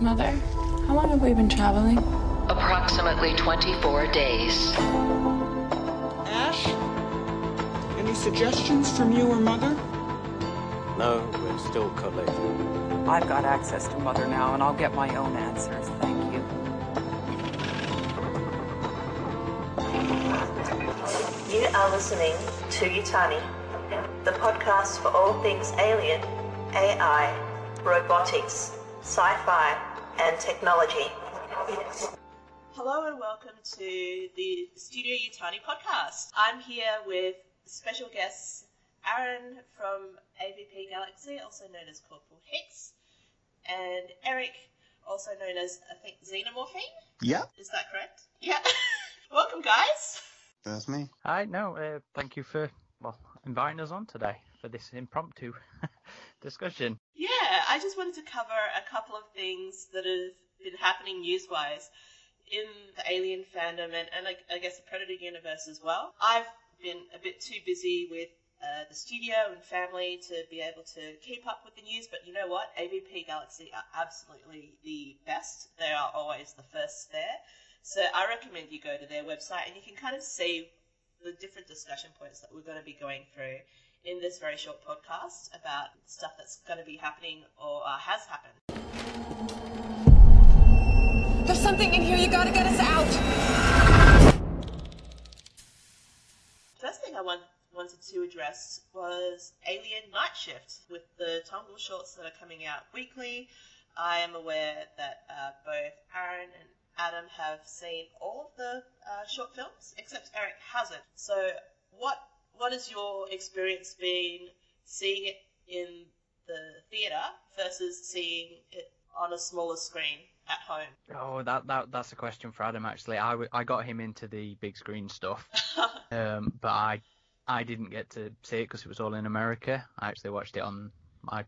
Mother, how long have we been traveling? Approximately 24 days. Ash? Any suggestions from you or Mother? No, we're still collating. I've got access to Mother now, and I'll get my own answers. Thank you. You are listening to Yutani, the podcast for all things alien, AI, robotics, sci-fi, and technology. Hello and welcome to the Studio Yutani podcast. I'm here with special guests Aaron from AvP Galaxy, also known as Corporal Hicks, and Eric, also known as, I think, Xenomorphine? Yeah. Is that correct? Yeah. Welcome, guys. That's me. Hi, thank you for, inviting us on today for this impromptu discussion. Yeah, I just wanted to cover a couple of things that have been happening news-wise in the Alien fandom and I guess the Predator universe as well. I've been a bit too busy with the studio and family to be able to keep up with the news, but you know what? AvP Galaxy are absolutely the best. They are always the first there. So I recommend you go to their website and you can kind of see the different discussion points that we're going to be going through in this very short podcast about stuff that's going to be happening or has happened. There's something in here, you gotta get us out! First thing I wanted to address was Alien Night Shift with the Tongle shorts that are coming out weekly. I am aware that both Aaron and Adam have seen all of the short films, except Eric hasn't. So what has your experience been seeing it in the theatre versus seeing it on a smaller screen at home? Oh, that's a question for Adam, actually. I got him into the big screen stuff, but I didn't get to see it because it was all in America. I actually watched it on my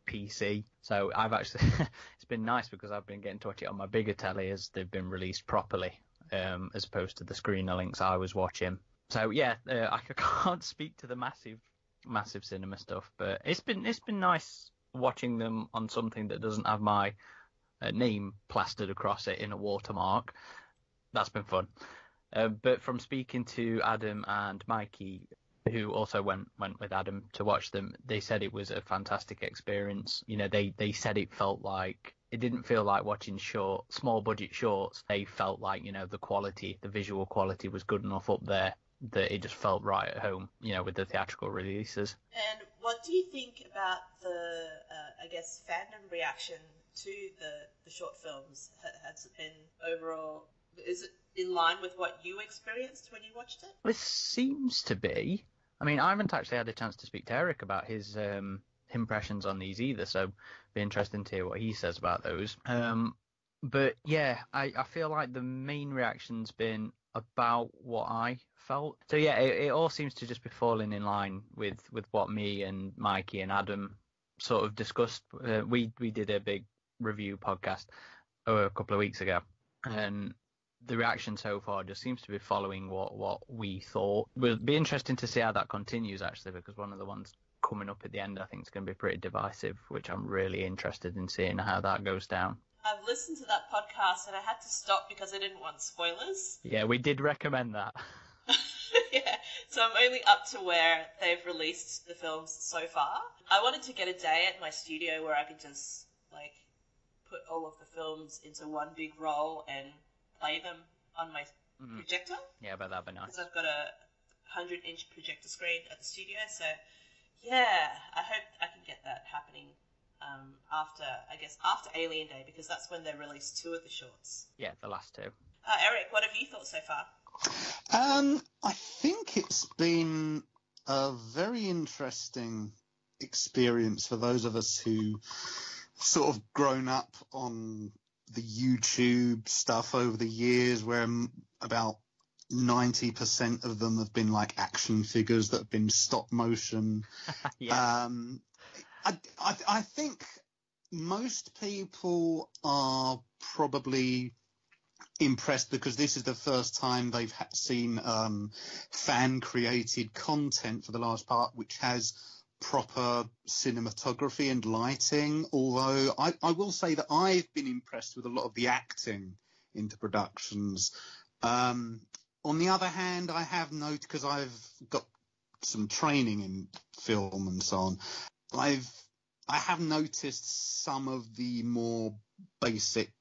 PC, so I've actually it's been nice because I've been getting to watch it on my bigger telly as they've been released properly, as opposed to the screener links I was watching. So yeah, I can't speak to the massive cinema stuff, but it's been nice watching them on something that doesn't have my name plastered across it in a watermark. That's been fun. But from speaking to Adam and Mikey, who also went with Adam to watch them, they said it was a fantastic experience. You know, they said it didn't feel like watching small budget shorts. They felt like, you know, the visual quality was good enough up there that it just felt right at home, you know, with the theatrical releases. And what do you think about the, I guess, fandom reaction to the short films? Has it been overall, is it in line with what you experienced when you watched it? It seems to be. I mean, I haven't actually had a chance to speak to Eric about his impressions on these either, so it'd be interesting to hear what he says about those. But yeah, I feel like the main reaction's been about what I felt. So yeah, it all seems to just be falling in line with what me and Mikey and Adam sort of discussed. We did a big review podcast a couple of weeks ago, and the reaction so far just seems to be following what we thought. It will be interesting to see how that continues, actually, because one of the ones coming up at the end I think is going to be pretty divisive, which I'm really interested in seeing how that goes down. I've listened to that podcast and I had to stop because I didn't want spoilers. Yeah, we did recommend that. Yeah, so I'm only up to where they've released the films so far. I wanted to get a day at my studio where I could just, like, put all of the films into one big roll and play them on my projector. Yeah, but that'd be nice. Because I've got a 100-inch projector screen at the studio, so yeah, I hope I can get that happening after Alien Day, because that's when they released 2 of the shorts. Yeah, the last 2. Eric, what have you thought so far? I think it's been a very interesting experience for those of us who sort of grown up on the YouTube stuff over the years, where about 90% of them have been like action figures that have been stop motion. Yeah. I think most people are probably impressed because this is the first time they've seen fan-created content for the large part, which has proper cinematography and lighting, although I will say that I've been impressed with a lot of the acting into productions. On the other hand, I have noted, because I've got some training in film and so on, I have noticed some of the more basic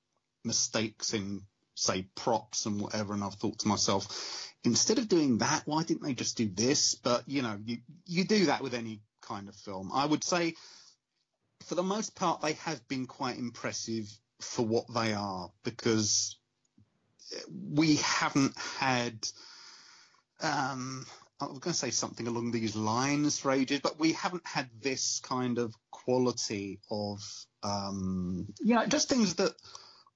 mistakes in, say, props and whatever, and I've thought to myself, instead of doing that, why didn't they just do this? But, you do that with any kind of film. I would say, for the most part, they have been quite impressive for what they are, because we haven't had... I was going to say something along these lines for ages, but we haven't had this kind of quality of, just things that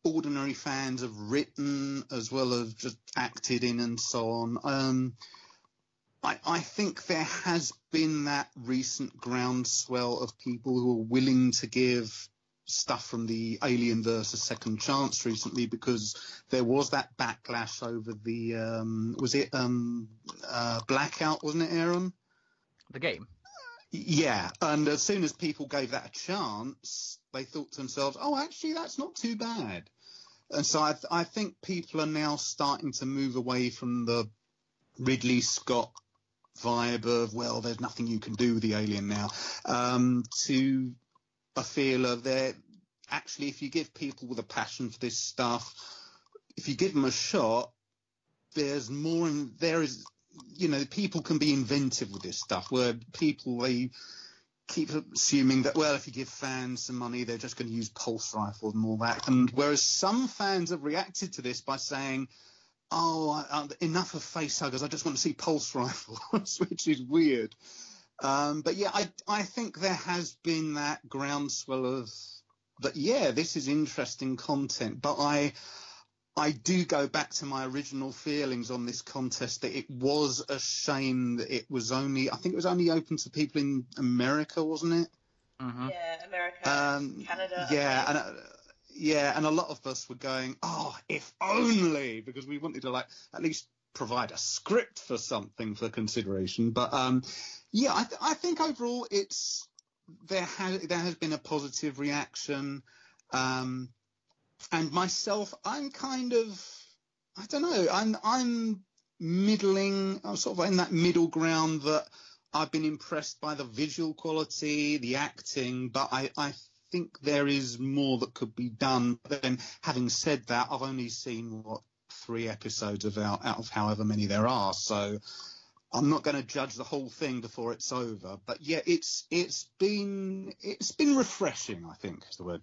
ordinary fans have written as well as just acted in and so on. I think there has been that recent groundswell of people who are willing to give stuff from the Alienverse a second chance recently, because there was that backlash over the Blackout, wasn't it, Aaron? The game. Yeah, and as soon as people gave that a chance, they thought to themselves, oh, actually, that's not too bad. And so I think people are now starting to move away from the Ridley Scott vibe of, well, there's nothing you can do with the Alien now, to a feel of that actually, if you give people with a passion for this stuff, if you give them a shot, there's more, and there is, people can be inventive with this stuff, where they keep assuming that, well, if you give fans some money, they're just going to use pulse rifles and all that. And whereas some fans have reacted to this by saying, oh, enough of facehuggers, I just want to see pulse rifles, which is weird. But yeah, I think there has been that groundswell of that. Yeah, this is interesting content, but I do go back to my original feelings on this contest, that it was a shame that it was only open to people in America, wasn't it? Mm-hmm. Yeah, America, Canada. Yeah, and a lot of us were going, oh, if only, because we wanted to at least provide a script for something for consideration. But I think overall there has been a positive reaction. And myself, I'm kind of, I don't know, I'm middling. I'm sort of in that middle ground, that I've been impressed by the visual quality, the acting, but I think there is more that could be done. But then, having said that, I've only seen 3 episodes out of however many there are, so I'm not going to judge the whole thing before it's over. But yeah, it's been refreshing, I think is the word.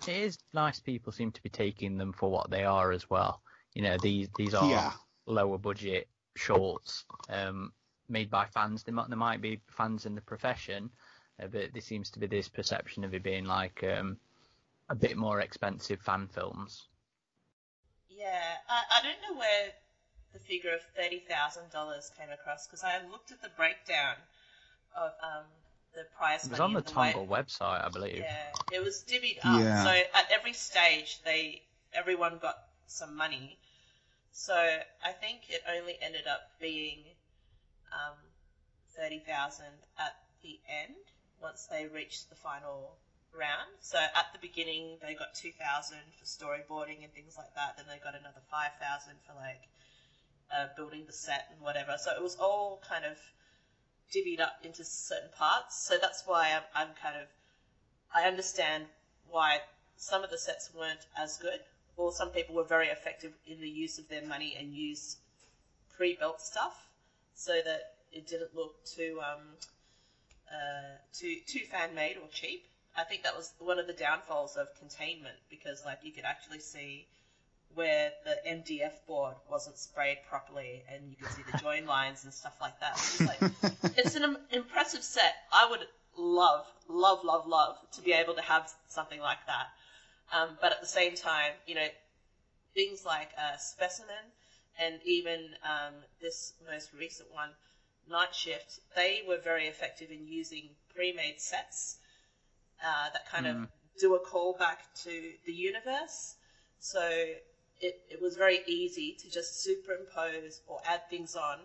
It is nice people seem to be taking them for what they are as well. These are lower budget shorts made by fans. There might be fans in the profession, but there seems to be this perception of it being like a bit more expensive fan films. Yeah, I don't know where the figure of $30,000 came across, because I looked at the breakdown of the prize money. It was on the Tongle website, I believe. Yeah, it was divvied up. Yeah. So at every stage, everyone got some money. So I think it only ended up being $30,000 at the end, once they reached the final round. So at the beginning, they got $2,000 for storyboarding and things like that. Then they got another $5,000 for building the set and whatever. So it was all kind of divvied up into certain parts. So that's why I understand why some of the sets weren't as good, or some people were very effective in the use of their money and used pre-built stuff so that it didn't look too fan-made or cheap. I think that was one of the downfalls of containment, because you could actually see where the MDF board wasn't sprayed properly, and you could see the join lines and stuff like that. It's an impressive set. I would love to be able to have something like that. But at the same time, things like Specimen and even this most recent one, Night Shift, they were very effective in using pre-made sets that kind of do a callback to the universe. So it was very easy to just superimpose or add things on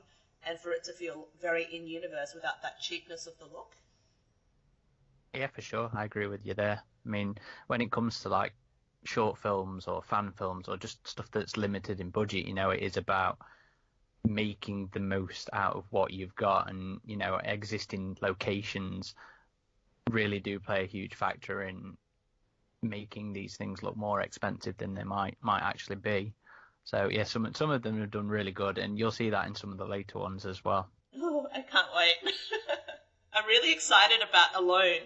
and for it to feel very in-universe without that cheapness of the look. Yeah, for sure. I agree with you there. I mean, when it comes to like short films or fan films or just stuff that's limited in budget, you know, it is about making the most out of what you've got, and you know, existing locations really do play a huge factor in making these things look more expensive than they might actually be. So yeah, some of them have done really good, and you'll see that in some of the later ones as well. Oh, I can't wait. I'm really excited about Alone.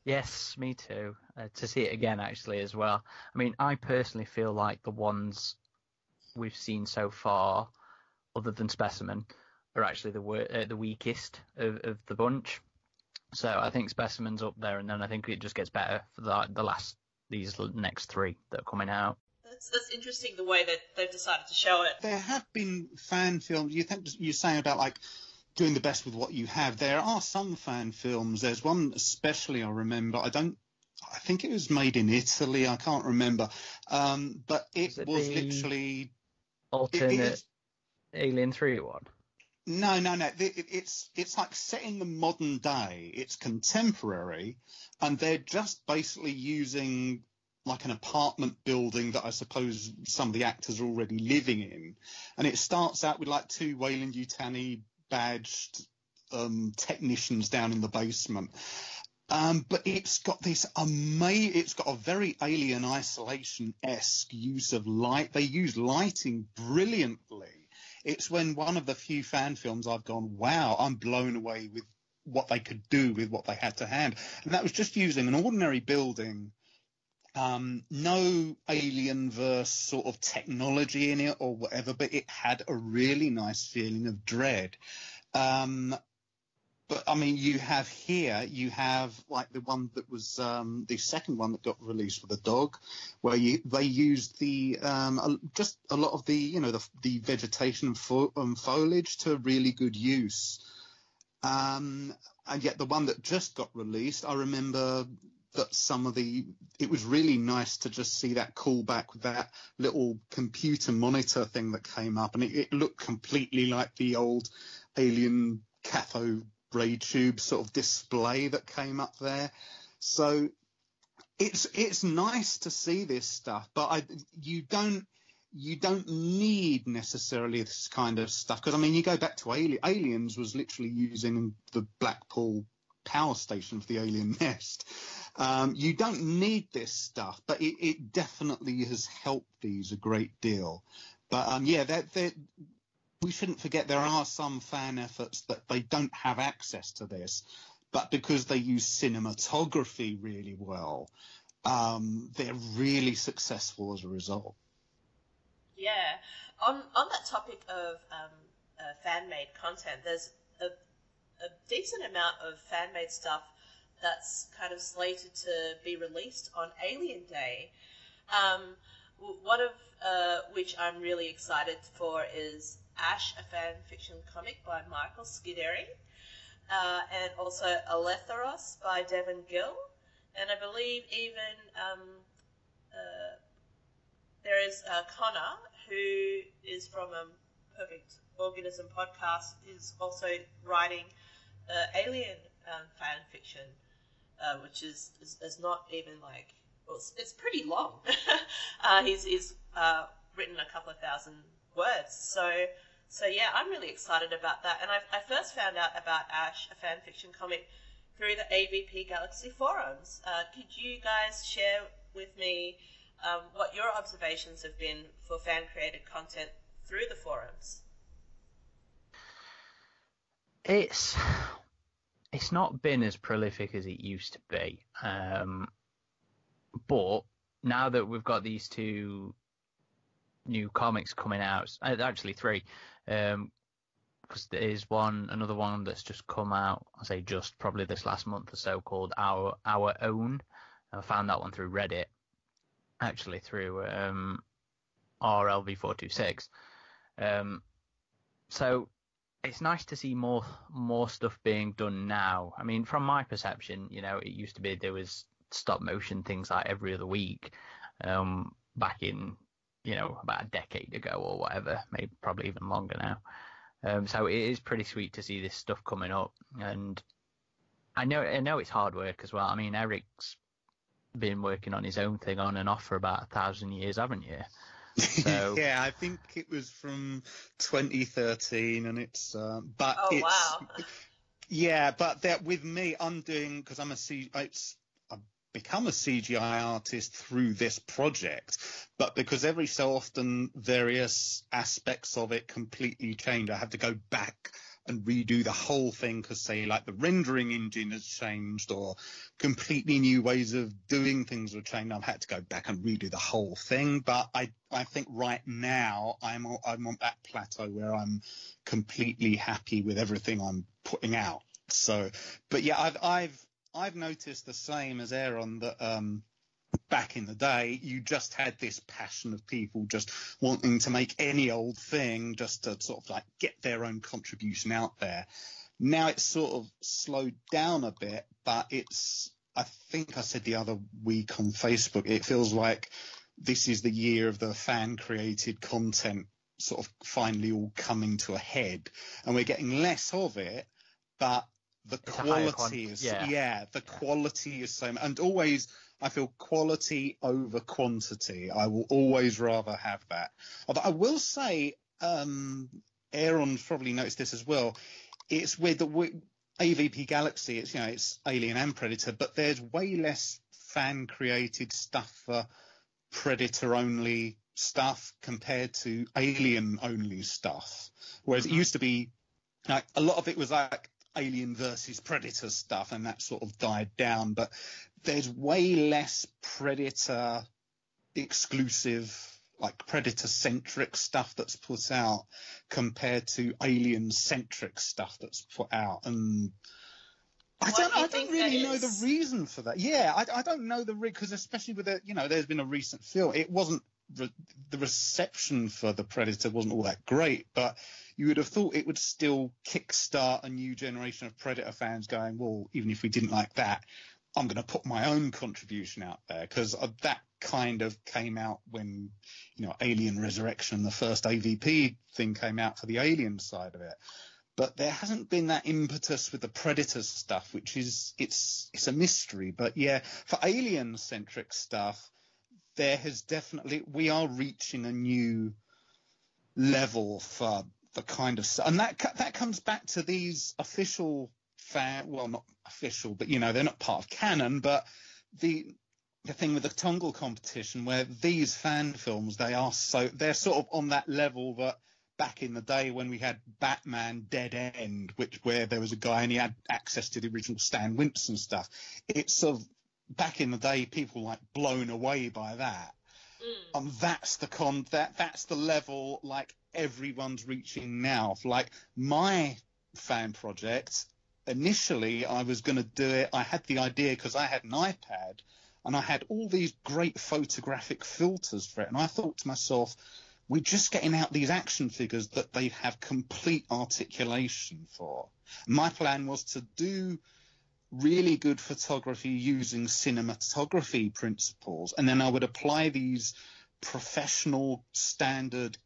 Yes, me too. To see it again actually as well. I mean, I personally feel like the ones we've seen so far, other than Specimen, are actually the weakest of the bunch. So I think Specimen's up there, and then I think it just gets better for these next three that are coming out. That's interesting, the way that they've decided to show it. There have been fan films. You're saying about like doing the best with what you have. There are some fan films. There's one especially I remember. I think it was made in Italy. I can't remember. But it was literally alternate Alien 3 one. No. It's like set in the modern day. It's contemporary, and they're just basically using like an apartment building that I suppose some of the actors are already living in. And it starts out with like two Weyland-Yutani badged technicians down in the basement. But it's got this it's got a very Alien Isolation-esque use of light. They use lighting brilliantly. It's when one of the few fan films I've gone, wow, I'm blown away with what they could do with what they had to hand. And that was just using an ordinary building, no Alien-verse sort of technology in it or whatever, but it had a really nice feeling of dread. But, I mean, you have like the one that was the second one that got released with a dog, where they used just a lot of the vegetation and foliage to really good use. And yet the one that just got released, I remember that it was really nice to just see that callback with that little computer monitor thing that came up, and it looked completely like the old Alien cathode ray tube sort of display that came up there. So it's nice to see this stuff, but you don't need necessarily this kind of stuff, because I mean, you go back to Aliens was literally using the Blackpool power station for the alien nest. You don't need this stuff, but it definitely has helped these a great deal. But we shouldn't forget there are some fan efforts that they don't have access to this, but because they use cinematography really well, they're really successful as a result. Yeah. On that topic of fan-made content, there's a decent amount of fan-made stuff that's kind of slated to be released on Alien Day. One of which I'm really excited for is Ash, a fan fiction comic by Michael Scuderi, and also Aletharos by Devin Gill, and I believe even there is Connor, who is from Perfect Organism podcast, is also writing Alien fan fiction, which is not even like, well, it's pretty long. He's written a couple of thousand words, so yeah, I'm really excited about that. And I first found out about Ash, a fan fiction comic, through the AvP Galaxy forums. Could you guys share with me what your observations have been for fan-created content through the forums? It's not been as prolific as it used to be, but now that we've got these two new comics coming out, actually three, because there is another one that's just come out, I say just probably this last month or so, called Our Own. I found that one through Reddit, actually through RLV426. So it's nice to see more stuff being done now. I mean, from my perception, it used to be there was stop motion things like every other week, back in, about a decade ago or whatever, maybe probably even longer now. So it is pretty sweet to see this stuff coming up, and I know it's hard work as well. I mean, Eric's been working on his own thing on and off for about 1,000 years, haven't you? So yeah, I think it was from 2013, and it's but Oh, it's wow. yeah, but that with me, I'm doing, because I've become a CGI artist through this project, but because every so often various aspects of it completely change, I have to go back and redo the whole thing because, say, like the rendering engine has changed or completely new ways of doing things have changed. I've had to go back and redo the whole thing. But I think right now I'm on that plateau where I'm completely happy with everything I'm putting out. So, but yeah, I've noticed the same as Aaron that back in the day, you just had this passion of people just wanting to make any old thing just to sort of like get their own contribution out there. Now it's sort of slowed down a bit, but I think I said the other week on Facebook, it feels like this is the year of the fan created content sort of finally all coming to a head, and we're getting less of it, but the quality is the quality is so, and always I feel quality over quantity. I will always rather have that. Although I will say, Aaron's probably noticed this as well. It's with the AvP Galaxy. It's Alien and Predator, but there's way less fan created stuff for Predator only stuff compared to Alien only stuff. Whereas it used to be like a lot of it was like Alien versus Predator stuff, and that sort of died down. But there's way less Predator exclusive, like Predator-centric stuff that's put out compared to Alien-centric stuff that's put out. And I don't really know the reason for that. Yeah, I don't know the reason, because especially with there's been a recent film. It wasn't the reception for the Predator wasn't all that great, but you would have thought it would still kickstart a new generation of Predator fans going, well, even if we didn't like that, I'm going to put my own contribution out there, because that kind of came out when, Alien Resurrection, the first AvP thing came out for the Alien side of it. But there hasn't been that impetus with the Predator stuff, which is, it's a mystery. But yeah, for Alien-centric stuff, there has definitely, we are reaching a new level for the kind of stuff. And that comes back to these official well, not official, but they're not part of canon, but the thing with the Tungle competition, where these fan films, they're sort of on that level that back in the day when we had Batman Dead End, where there was a guy and he had access to the original Stan Winston stuff. It's sort of back in the day, people like blown away by that. And that's the level like everyone's reaching now. Like my fan project, initially I was going to do it. I had the idea because I had an iPad and I had all these great photographic filters for it. And I thought to myself, we're just getting out these action figures that they have complete articulation for. My plan was to do really good photography using cinematography principles, and then I would apply these professional standard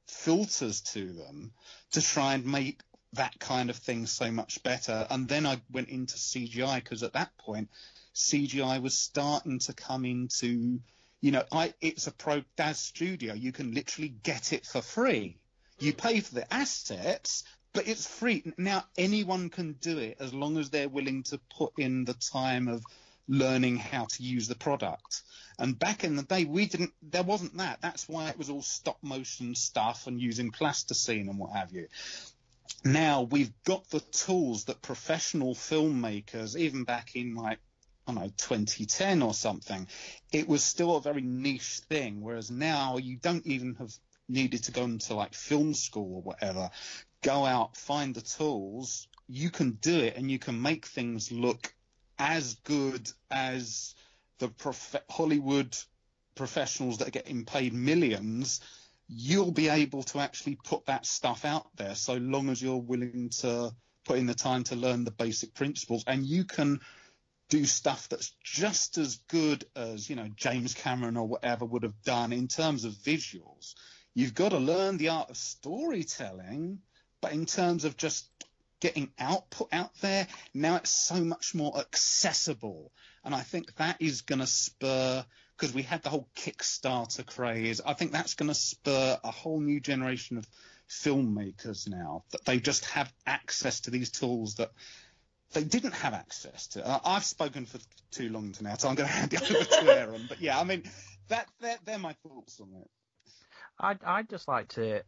filters to them to try and make that kind of thing so much better. And then I went into CGI, because at that point CGI was starting to come into, it's a pro DAS studio. You can literally get it for free. You pay for the assets, but it's free. Now anyone can do it as long as they're willing to put in the time of learning how to use the product. And back in the day, there wasn't that. That's why it was all stop motion stuff and using plasticine and what have you. Now we've got the tools that professional filmmakers, even back in 2010 or something, it was still a very niche thing. Whereas now you don't even have needed to go into like film school or whatever. Go out, find the tools, you can do it, and you can make things look as good as the Hollywood professionals that are getting paid millions. You'll be able to actually put that stuff out there, so long as you're willing to put in the time to learn the basic principles. And you can do stuff that's just as good as, James Cameron or whatever would have done in terms of visuals. You've got to learn the art of storytelling, But in terms of just getting output out there, now it's so much more accessible. And I think that is going to spur, because we had the whole Kickstarter craze, I think that's going to spur a whole new generation of filmmakers now, that they just have access to these tools that they didn't have access to. I've spoken for too long now, so I'm going to hand it over to Aaron. But yeah, I mean, they're my thoughts on it. I'd just like to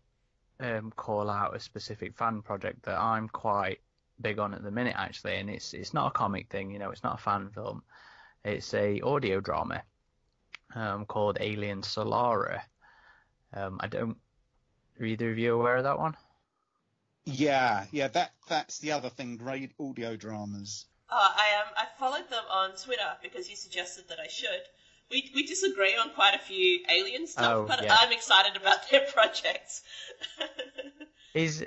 call out a specific fan project that I'm quite big on at the minute, actually, and it's not a comic thing, it's not a fan film. It's a audio drama called Alien Solara. Are either of you aware of that one? Yeah, that's the other thing, great audio dramas. I followed them on Twitter because you suggested that I should. We disagree on quite a few alien stuff, but yeah. I'm excited about their projects. His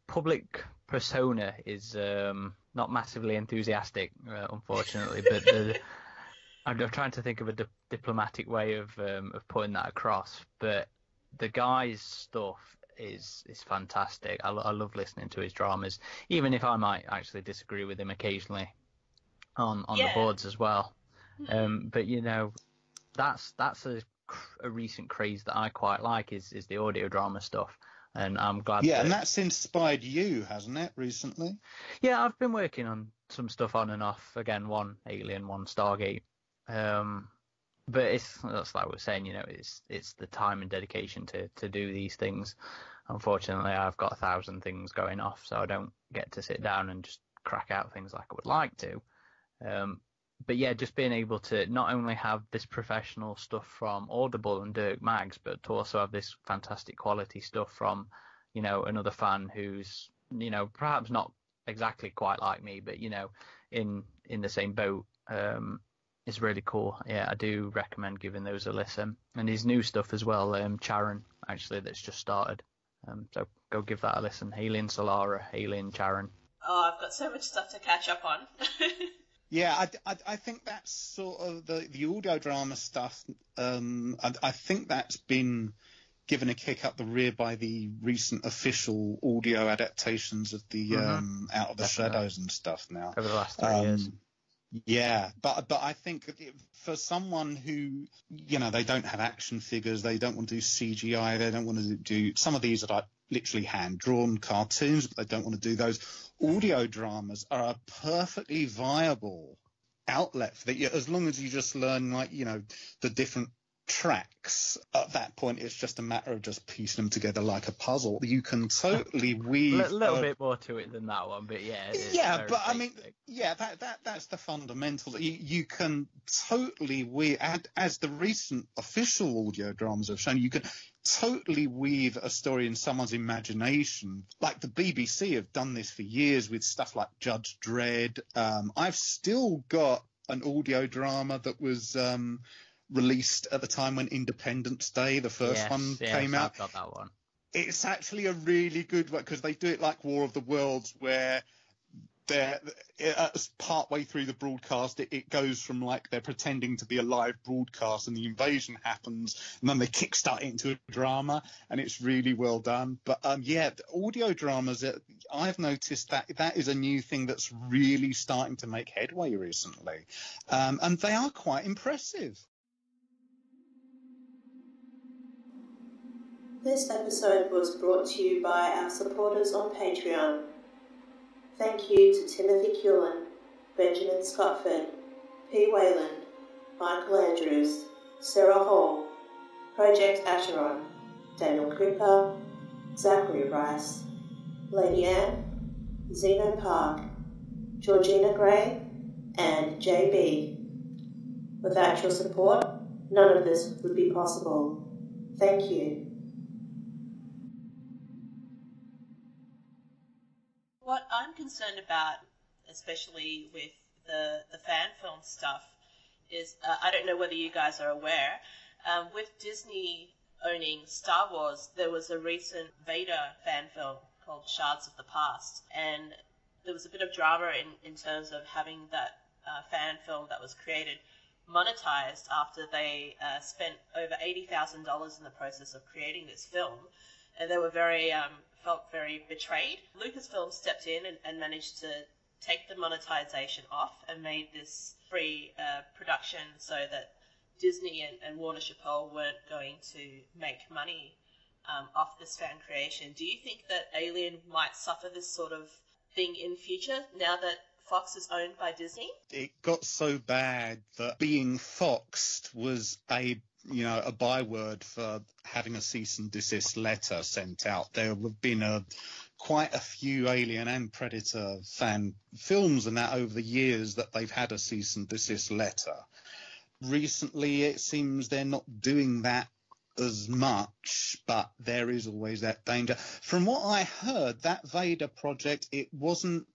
public persona is not massively enthusiastic, unfortunately. But I'm trying to think of a diplomatic way of putting that across. But the guy's stuff is fantastic. I love listening to his dramas, even if I might actually disagree with him occasionally on the boards as well. But that's a recent craze that I quite like is the audio drama stuff, and I'm glad. Yeah, and that's inspired you, hasn't it, recently? Yeah, I've been working on some stuff on and off. Again, one Alien, one Stargate. But that's like we're saying, it's the time and dedication to do these things. Unfortunately, I've got 1,000 things going off, so I don't get to sit down and just crack out things like I would like to. But yeah, just being able to not only have this professional stuff from Audible and Dirk Maggs, but to also have this fantastic quality stuff from, another fan who's, perhaps not exactly quite like me, but, in the same boat, is really cool. Yeah, I do recommend giving those a listen. And his new stuff as well, Charon, actually, that's just started. So go give that a listen. Alien Solara, Alien Charon. Oh, I've got so much stuff to catch up on. Yeah, I think that's sort of the audio drama stuff. I think that's been given a kick up the rear by the recent official audio adaptations of the Out of the Shadows and stuff now. Over the last 3 years. Yeah, but I think for someone who, they don't have action figures, they don't want to do CGI, they don't want to do, some of these are like literally hand-drawn cartoons, but they don't want to do those. Audio dramas are a perfectly viable outlet for that, as long as you just learn, the different tracks. At that point, it's just a matter of just piecing them together like a puzzle. You can totally weave a little bit more to it than that one, but yeah. Yeah, but basic. I mean, yeah, that's the fundamental. You can totally weave, as the recent official audio dramas have shown, you can totally weave a story in someone's imagination. Like the BBC have done this for years with stuff like Judge Dredd. I've still got an audio drama that was released at the time when Independence Day, the first one, came out. I've got that one. It's actually a really good one because they do it like War of the Worlds, where they're part way through the broadcast, it goes from like they're pretending to be a live broadcast and the invasion happens, and then they kickstart it into a drama, and it's really well done. But the audio dramas, I've noticed that is a new thing that's really starting to make headway recently, and they are quite impressive. This episode was brought to you by our supporters on Patreon. Thank you to Timothy Cullen, Benjamin Scottford, P. Wayland, Michael Andrews, Sarah Hall, Project Acheron, Daniel Cooper, Zachary Rice, Lady Anne, Zeno Park, Georgina Gray, and JB. Without your support, none of this would be possible. Thank you. What I'm concerned about, especially with the fan film stuff, is I don't know whether you guys are aware, with Disney owning Star Wars, there was a recent Vader fan film called Shards of the Past, and there was a bit of drama in terms of having that fan film that was created monetized after they spent over $80,000 in the process of creating this film. and they were felt very betrayed. Lucasfilm stepped in and managed to take the monetization off and made this free production so that Disney and Warner Chappell weren't going to make money off this fan creation. Do you think that Alien might suffer this sort of thing in future now that Fox is owned by Disney? It got so bad that being foxed was a byword for having a cease and desist letter sent out. There have been quite a few Alien and Predator fan films and that over the years that they've had a cease and desist letter. Recently, it seems they're not doing that as much, but there is always that danger. From what I heard, that Vader project, it wasn't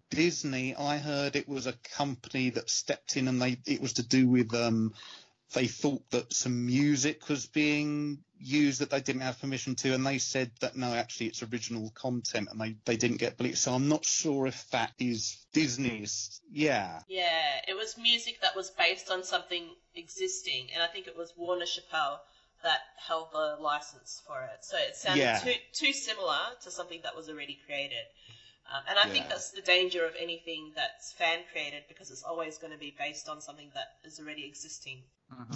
Disney. I heard it was a company that stepped in, and it was to do with they thought that some music was being used that they didn't have permission to, and they said that no, actually it's original content, and they didn't get believed. So I'm not sure if that is Disney's. Yeah, it was music that was based on something existing, and I think it was Warner Chappell that held the license for it. So it sounded too similar to something that was already created. And I think that's the danger of anything that's fan created, because it's always going to be based on something that is already existing.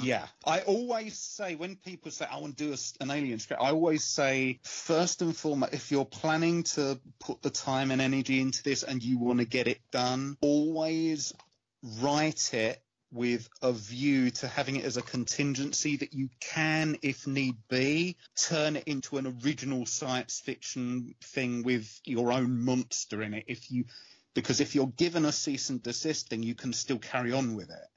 Yeah, I always say, when people say I want to do an Alien script, I always say, first and foremost, if you're planning to put the time and energy into this and you want to get it done, always write it with a view to having it as a contingency that you can, if need be, turn it into an original science fiction thing with your own monster in it. Because if you're given a cease and desist thing, you can still carry on with it.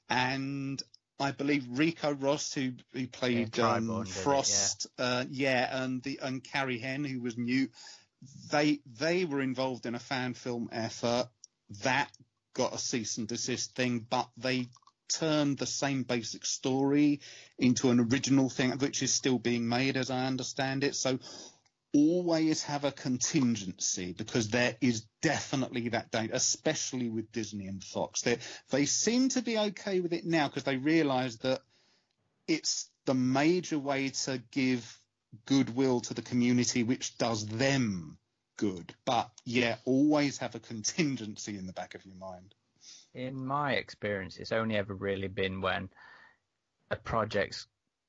And I believe Rico Ross, who played Frost, and Carrie Henn, who was Newt, they were involved in a fan film effort that got a cease and desist thing, but they turned the same basic story into an original thing, which is still being made, as I understand it. So always have a contingency, because there is definitely that danger, especially with Disney and Fox. They seem to be okay with it now, because they realise that it's the major way to give goodwill to the community, which does them good. But always have a contingency in the back of your mind. In my experience, it's only ever really been when a project's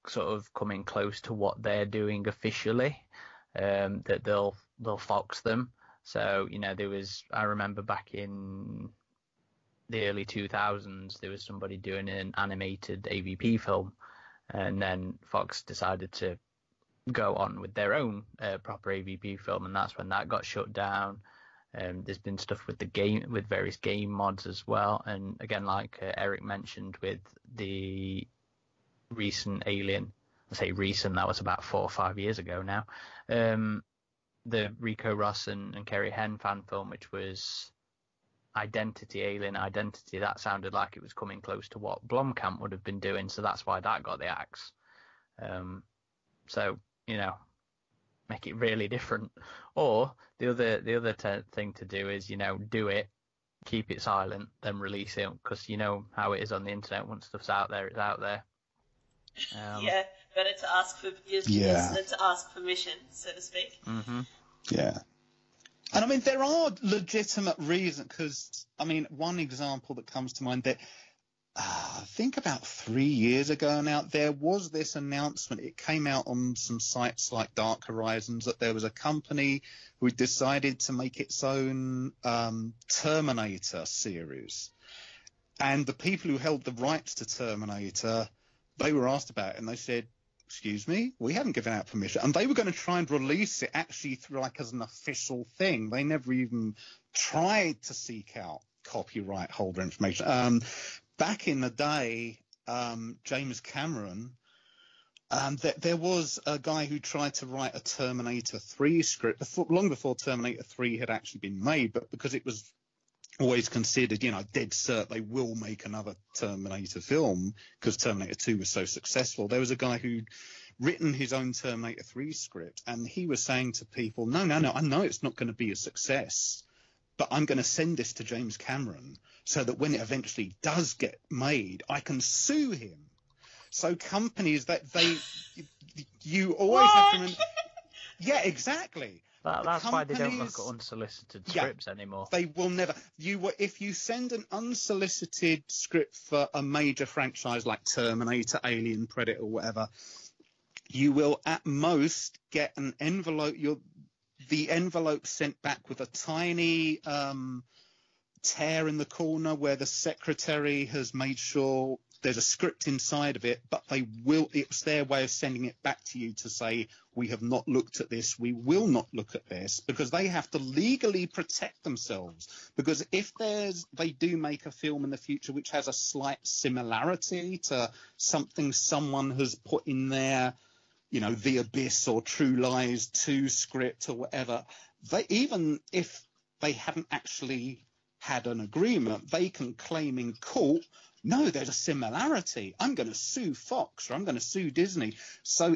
sort of coming close to what they're doing officially, that they'll fox them. So I remember back in the early 2000s, there was somebody doing an animated AvP film, and then Fox decided to go on with their own proper AvP film, and that's when that got shut down. There's been stuff with with various game mods as well, and again, like Eric mentioned, with the recent Alien, I say recent, that was about 4 or 5 years ago now, the Rico Ross and Carrie Henn fan film, which was Alien Identity, that sounded like it was coming close to what Blomkamp would have been doing, so that's why that got the axe. So make it really different. Or the other thing to do is, do it, keep it silent, then release it, because you know how it is on the internet. Once stuff's out there, it's out there. Better to ask for forgiveness than to ask permission, so to speak. Mm-hmm. Yeah. And I mean, there are legitimate reasons, because, I mean, one example that comes to mind, that I think about 3 years ago now, there was this announcement. It came out on some sites like Dark Horizons that there was a company who decided to make its own Terminator series. And the people who held the rights to Terminator, they were asked about it, and they said, excuse me, we haven't given out permission. And they were going to try and release it actually through as an official thing. They never even tried to seek out copyright holder information. Back in the day, James Cameron, there was a guy who tried to write a Terminator 3 script long before Terminator 3 had actually been made, but because it was always considered, dead cert they will make another Terminator film because Terminator 2 was so successful, there was a guy who'd written his own Terminator 3 script, and he was saying to people, no, I know it's not going to be a success, but I'm going to send this to James Cameron so that when it eventually does get made, I can sue him. So companies you always have to remember. Yeah, exactly. That's why they don't look at unsolicited scripts anymore. They will never. If you send an unsolicited script for a major franchise like Terminator, Alien, Predator, or whatever, you will at most get an envelope. The envelope sent back with a tiny tear in the corner where the secretary has made sure there's a script inside of it, but it's their way of sending it back to you to say, we have not looked at this, we will not look at this, because they have to legally protect themselves. Because if they do make a film in the future which has a slight similarity to something someone has put in there, The Abyss or True Lies 2 script or whatever, even if they haven't actually had an agreement, they can claim in court, no, there's a similarity. I'm going to sue Fox or I'm going to sue Disney. So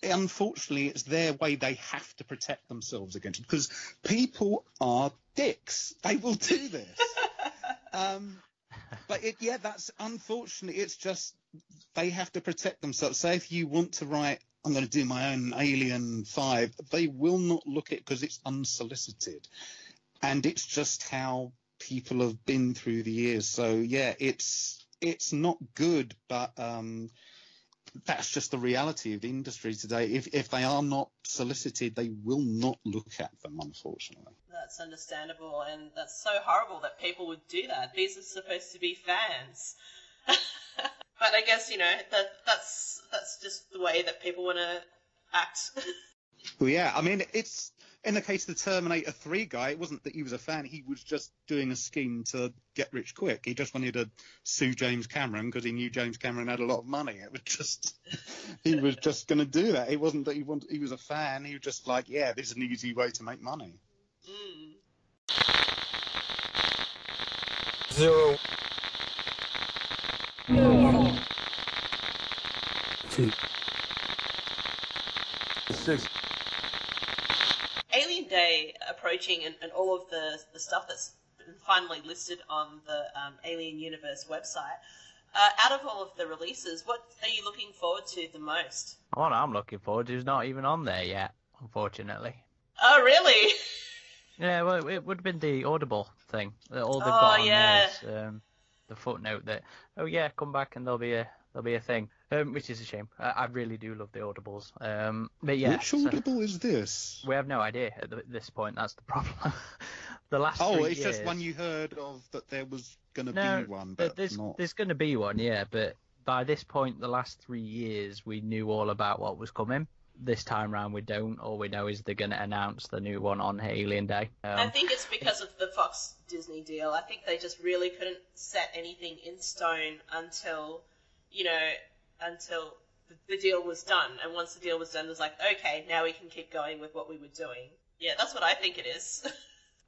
unfortunately, it's their way. They have to protect themselves against it because people are dicks. They will do this. But that's unfortunately, it's just they have to protect themselves. So if you want to write, I'm going to do my own Alien 5, they will not look at it because it's unsolicited. And it's just how people have been through the years. So yeah, it's not good, but that's just the reality of the industry today. If they are not solicited, they will not look at them, unfortunately. That's understandable, and that's so horrible that people would do that. These are supposed to be fans. But I guess, that's just the way that people want to act. Well, yeah, I mean, it's in the case of the Terminator 3 guy, it wasn't that he was a fan. He was just doing a scheme to get rich quick. He just wanted to sue James Cameron because he knew James Cameron had a lot of money. It was just, he was just going to do that. It wasn't that he was a fan. He was just like, yeah, this is an easy way to make money. 0 2 6 Alien Day approaching and all of the stuff that's been finally listed on the Alien Universe website. Out of all of the releases, what are you looking forward to the most? What I'm looking forward to is not even on there yet, unfortunately. Oh, really? Yeah, well, it would have been the Audible thing. All they've got on there is the footnote that, come back and there'll be a thing, which is a shame. I really do love the Audibles. But yeah, which Audible is this? We have no idea at this point. That's the problem. The last 3 it's years, just one you heard of that there was going to be one, but there's going to be one, yeah. But by this point, the last 3 years, we knew all about what was coming. This time round, we don't. All we know is they're going to announce the new one on Alien Day. I think it's because of the Fox Disney deal. I think they just really couldn't set anything in stone until the deal was done. And once the deal was done, it was like, okay, now we can keep going with what we were doing. Yeah, that's what I think it is.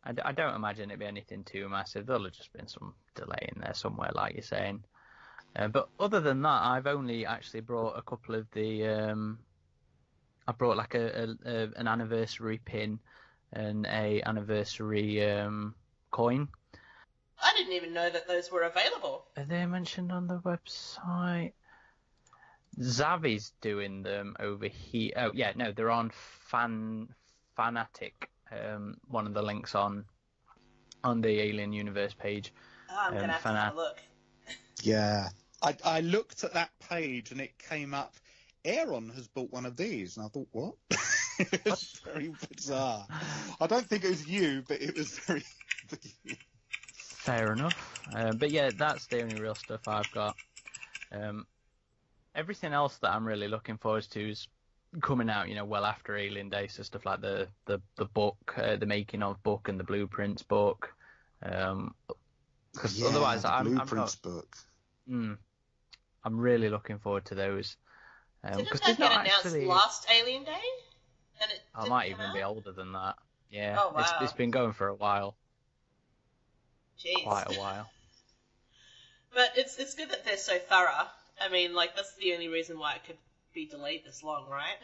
I don't imagine it'd be anything too massive. There'll have just been some delay in there somewhere, like you're saying. But other than that, I've only actually brought a couple of the... I brought like an anniversary pin and a anniversary coin. I didn't even know that those were available. Are they mentioned on the website? Xavi's doing them over here. Oh yeah, no, they're on Fanatic. One of the links on the Alien Universe page. Oh, I'm gonna have to have a look. Yeah, I looked at that page and it came up. Aaron has bought one of these, and I thought, what? It was very bizarre. I don't think it was you, but it was very... Fair enough. But yeah, that's the only real stuff I've got. Everything else that I'm really looking forward to is coming out, well after Alien Day, so stuff like the book, the making of book and the Blueprints book. Because otherwise, Blueprints book. I'm really looking forward to those. Didn't that get announced last Alien Day? And I might even be older than that. Yeah, oh, wow. It's been going for a while. Jeez. Quite a while. But it's good that they're so thorough. I mean, that's the only reason why it could be delayed this long, right?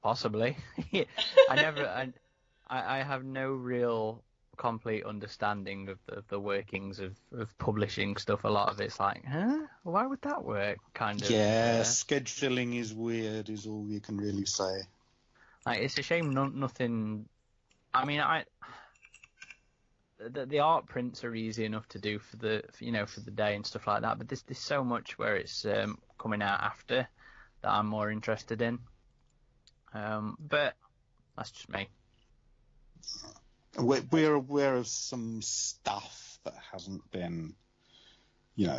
Possibly. I have no real complete understanding of the workings of publishing stuff. A lot of it's like, huh? Why would that work? Kind of. Yeah, scheduling is weird, is all you can really say. Like, it's a shame nothing. I mean, the art prints are easy enough to do for the day and stuff like that. But there's so much where it's coming out after that I'm more interested in. But that's just me. We're aware of some stuff that hasn't been,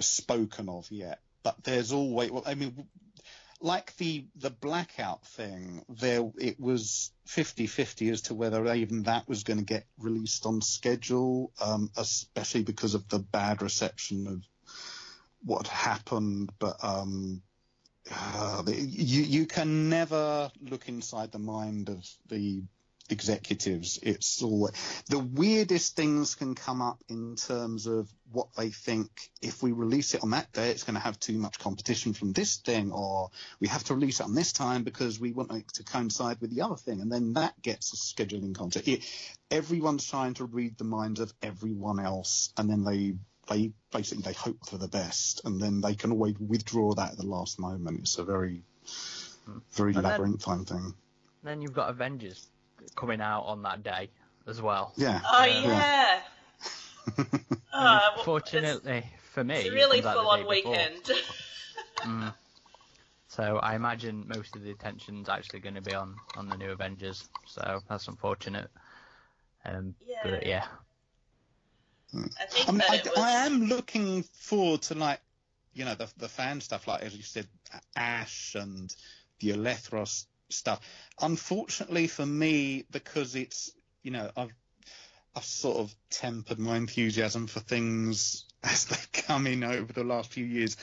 spoken of yet. But there's always, well, I mean, like the blackout thing, it was 50-50 as to whether even that was going to get released on schedule, especially because of the bad reception of what happened. But you can never look inside the mind of the executives. It's all the weirdest things can come up in terms of what they think. If we release it on that day, it's going to have too much competition from this thing, or we have to release it on this time because we want it to coincide with the other thing, and then that gets a scheduling conflict. Everyone's trying to read the minds of everyone else, and then they basically hope for the best, and then they can always withdraw that at the last moment. It's a very labyrinthine thing. Then you've got Avengers coming out on that day as well. Yeah. Oh yeah. Fortunately for me, it's a really full-on weekend. So I imagine most of the attention's actually going to be on the new Avengers. So that's unfortunate. But yeah. I am looking forward to the fan stuff, like as you said, Ash and the Elethros stuff. Unfortunately for me, because it's I've sort of tempered my enthusiasm for things as they've come in over the last few years,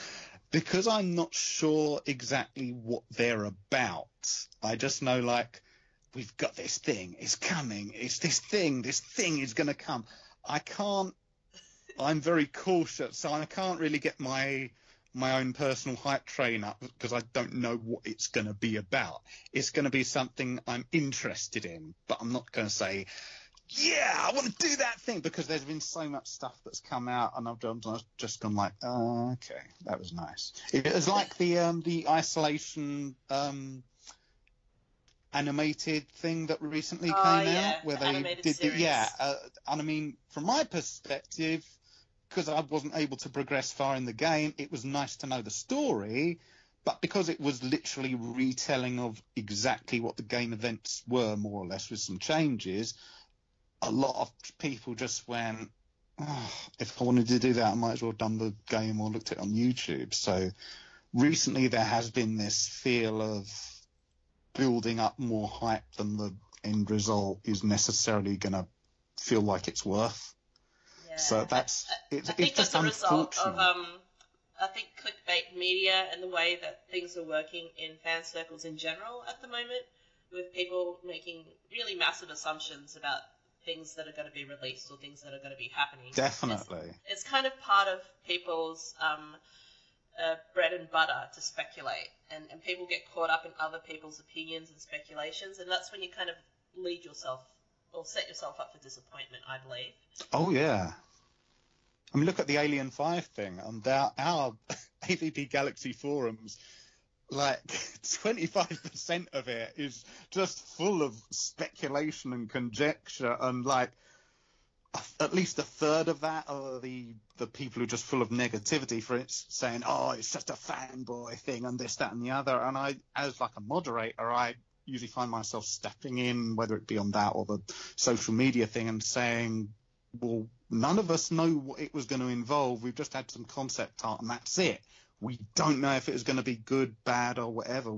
because I'm not sure exactly what they're about. I just know, like, we've got this thing, it's coming, it's this thing is going to come. I'm very cautious, so I can't really get my own personal hype train up because I don't know what it's going to be about. It's going to be something I'm interested in, but I'm not going to say, yeah, I want to do that thing, because there's been so much stuff that's come out and I've just gone like, oh, okay, that was nice. It was like the Isolation animated thing that recently came out, where they did series. And I mean, from my perspective, because I wasn't able to progress far in the game, it was nice to know the story, but because it was literally retelling of exactly what the game events were, more or less, with some changes, a lot of people just went, oh, if I wanted to do that, I might as well have done the game or looked at it on YouTube. So recently there has been this feel of building up more hype than the end result is necessarily going to feel like it's worth. Yeah. So I think it's just that's a result unfortunate. of I think clickbait media and the way that things are working in fan circles in general at the moment, with people making really massive assumptions about things that are going to be released or things that are going to be happening. Definitely. It's kind of part of people's bread and butter to speculate, and people get caught up in other people's opinions and speculations, and that's when you kind of lead yourself or set yourself up for disappointment, I believe. Oh, yeah. I mean, look at the Alien 5 thing, and our AvP Galaxy forums, like 25% of it is just full of speculation and conjecture, and like at least a third of that are the people who are just full of negativity for it, saying, oh, it's just a fanboy thing and this, that and the other. And I, as like a moderator, I usually find myself stepping in, whether it be on that or the social media thing, and saying, well, none of us know what it was going to involve. We've just had some concept art and that's it. We don't know if it was going to be good, bad, or whatever.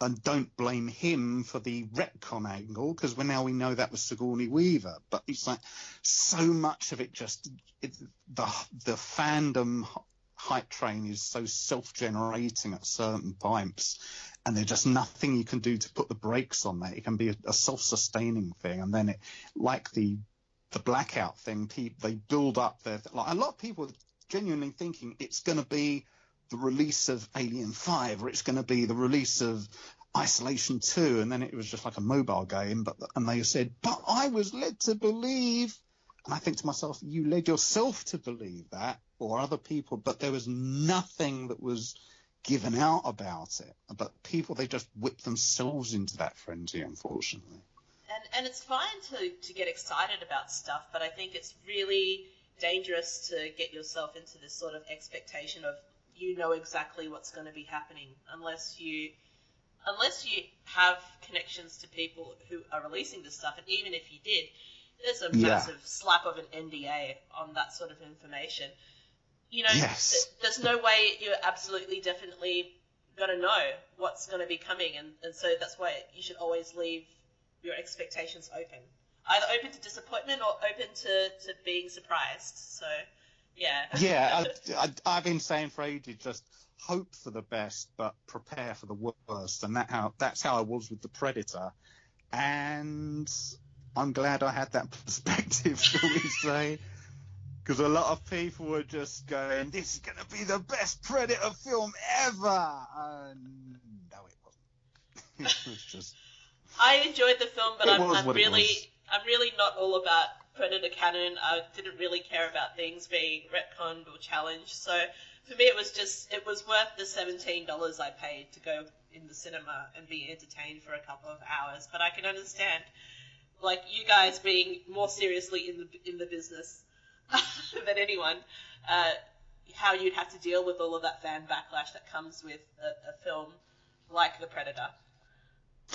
And don't blame him for the retcon angle, because now we know that was Sigourney Weaver. But it's like so much of it the fandom hype train is so self-generating at certain points, and there's just nothing you can do to put the brakes on that. It can be a self-sustaining thing, and then like the blackout thing, they build up like a lot of people genuinely thinking it's going to be the release of Alien 5, or it's going to be the release of Isolation 2, and then it was just like a mobile game, and they said, but I was led to believe, and I think to myself, you led yourself to believe that, or other people, but there was nothing that was given out about it. But people, they just whip themselves into that frenzy, unfortunately. And it's fine to get excited about stuff, but I think it's really dangerous to get yourself into this sort of expectation of you know exactly what's going to be happening, unless you have connections to people who are releasing this stuff. And even if you did, there's a massive slap of an NDA on that sort of information. You know, there's no way you're absolutely, definitely going to know what's going to be coming. And so that's why you should always leave your expectations open. Either open to disappointment or open to being surprised. So, yeah. Yeah, I've been saying for ages, just hope for the best, but prepare for the worst. And that's how I was with the Predator. And I'm glad I had that perspective, shall we say. Because a lot of people were just going, this is going to be the best Predator film ever. No, it wasn't. It was just... I enjoyed the film, but I'm really not all about Predator canon. I didn't really care about things being retconned or challenged. So for me, it was worth the $17 I paid to go in the cinema and be entertained for a couple of hours. But I can understand, like, you guys being more seriously in the business than anyone, how you'd have to deal with all of that fan backlash that comes with a film like The Predator.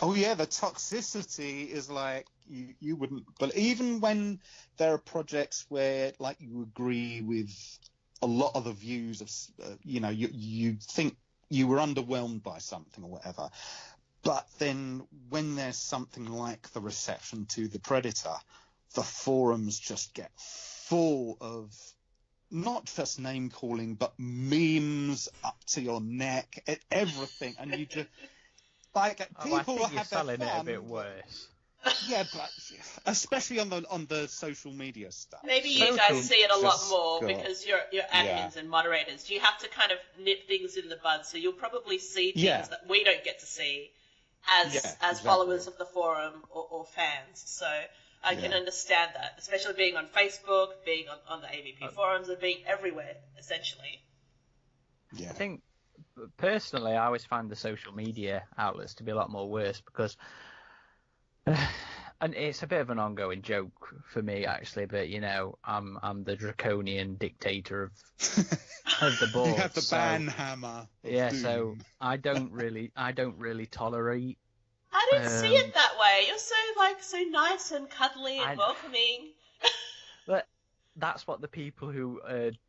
Oh yeah, the toxicity is like you wouldn't. But even when there are projects where like you agree with a lot of the views of, you think you were underwhelmed by something or whatever, but then when there's something like the reception to The Predator, the forums just get full of not just name calling, but memes up to your neck, everything, and you just. Like, people I think have you're selling their fun, it a bit worse. Yeah, but especially on the social media stuff. Maybe you guys see it a lot more because you're admins and moderators. You have to kind of nip things in the bud, so you'll probably see things that we don't get to see as followers of the forum or fans. So I can understand that, especially being on Facebook, being on the AvP forums, and being everywhere, essentially. Yeah. I think, personally, I always find the social media outlets to be a lot more worse because, and it's a bit of an ongoing joke for me actually, but I'm the draconian dictator of the board. You have the ban hammer. Yeah, doom. so I don't really tolerate. I don't see it that way. You're so nice and cuddly and welcoming. But that's what the people who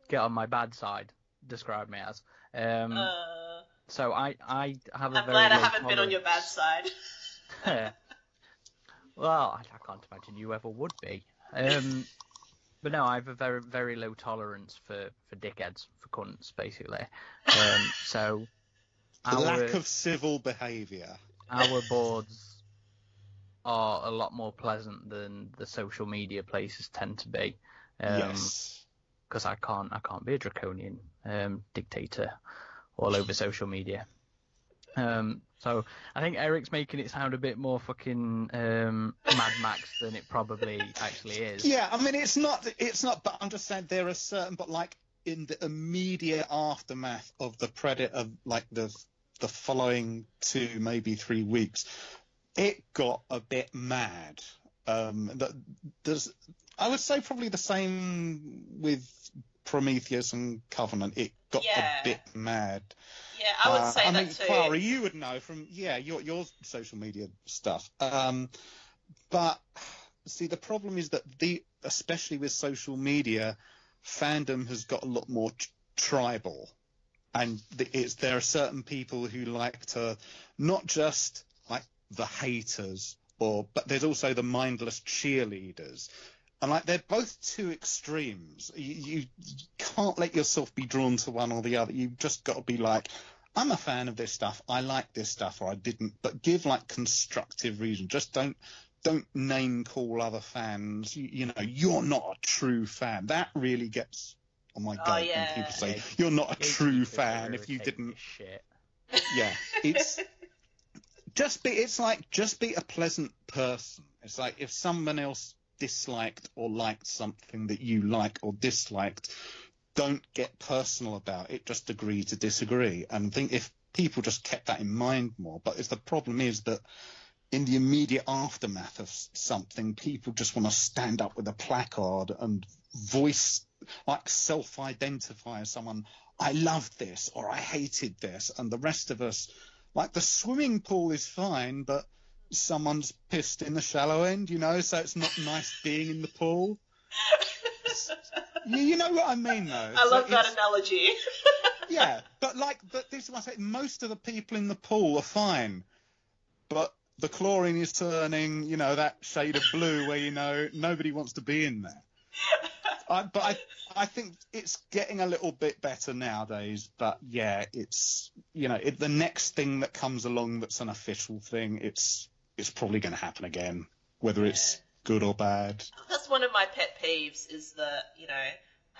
get on my bad side describe me as. So I have a I'm very glad I low haven't been on your bad side. Well, I can't imagine you ever would be. But no, I have a very, very low tolerance for dickheads, for cunts, basically. So the lack of civil behaviour. Our boards are a lot more pleasant than the social media places tend to be. Yes. Because I can't be a draconian dictator all over social media. So I think Eric's making it sound a bit more fucking Mad Max than it probably actually is. Yeah, I mean it's not, but I'm just saying there are certain, but like in the immediate aftermath of the Predator, like the following 2, maybe 3 weeks, it got a bit mad. I would say probably the same with Prometheus and Covenant. It got a bit mad. Yeah, I would say that too. Clara, you would know from your social media stuff. But see, the problem is that especially with social media, fandom has got a lot more tribal, and there are certain people who like to not just like the haters, but there's also the mindless cheerleaders. And like they're both two extremes. You can't let yourself be drawn to one or the other. You've just got to be like, I'm a fan of this stuff. I like this stuff, or I didn't. But give like constructive reason. Just don't name call other fans. You're not a true fan. That really gets on my goat when people say you're not a true fan if you didn't. Shit. Yeah, it's just be a pleasant person. It's like if someone else disliked or liked something that you like or disliked, don't get personal about it. Just agree to disagree. And think if people just kept that in mind more. But if the problem is that in the immediate aftermath of something, people just want to stand up with a placard and voice, like self-identify as someone, I loved this or I hated this. And the rest of us, like the swimming pool is fine, but someone's pissed in the shallow end, so it's not nice being in the pool. You know what I mean, though. I love that analogy. Yeah, but this is what I say. Most of the people in the pool are fine, but the chlorine is turning, that shade of blue where nobody wants to be in there. But I think it's getting a little bit better nowadays. But yeah, it's the next thing that comes along that's an official thing, it's probably going to happen again, whether it's good or bad. That's one of my pet peeves is that,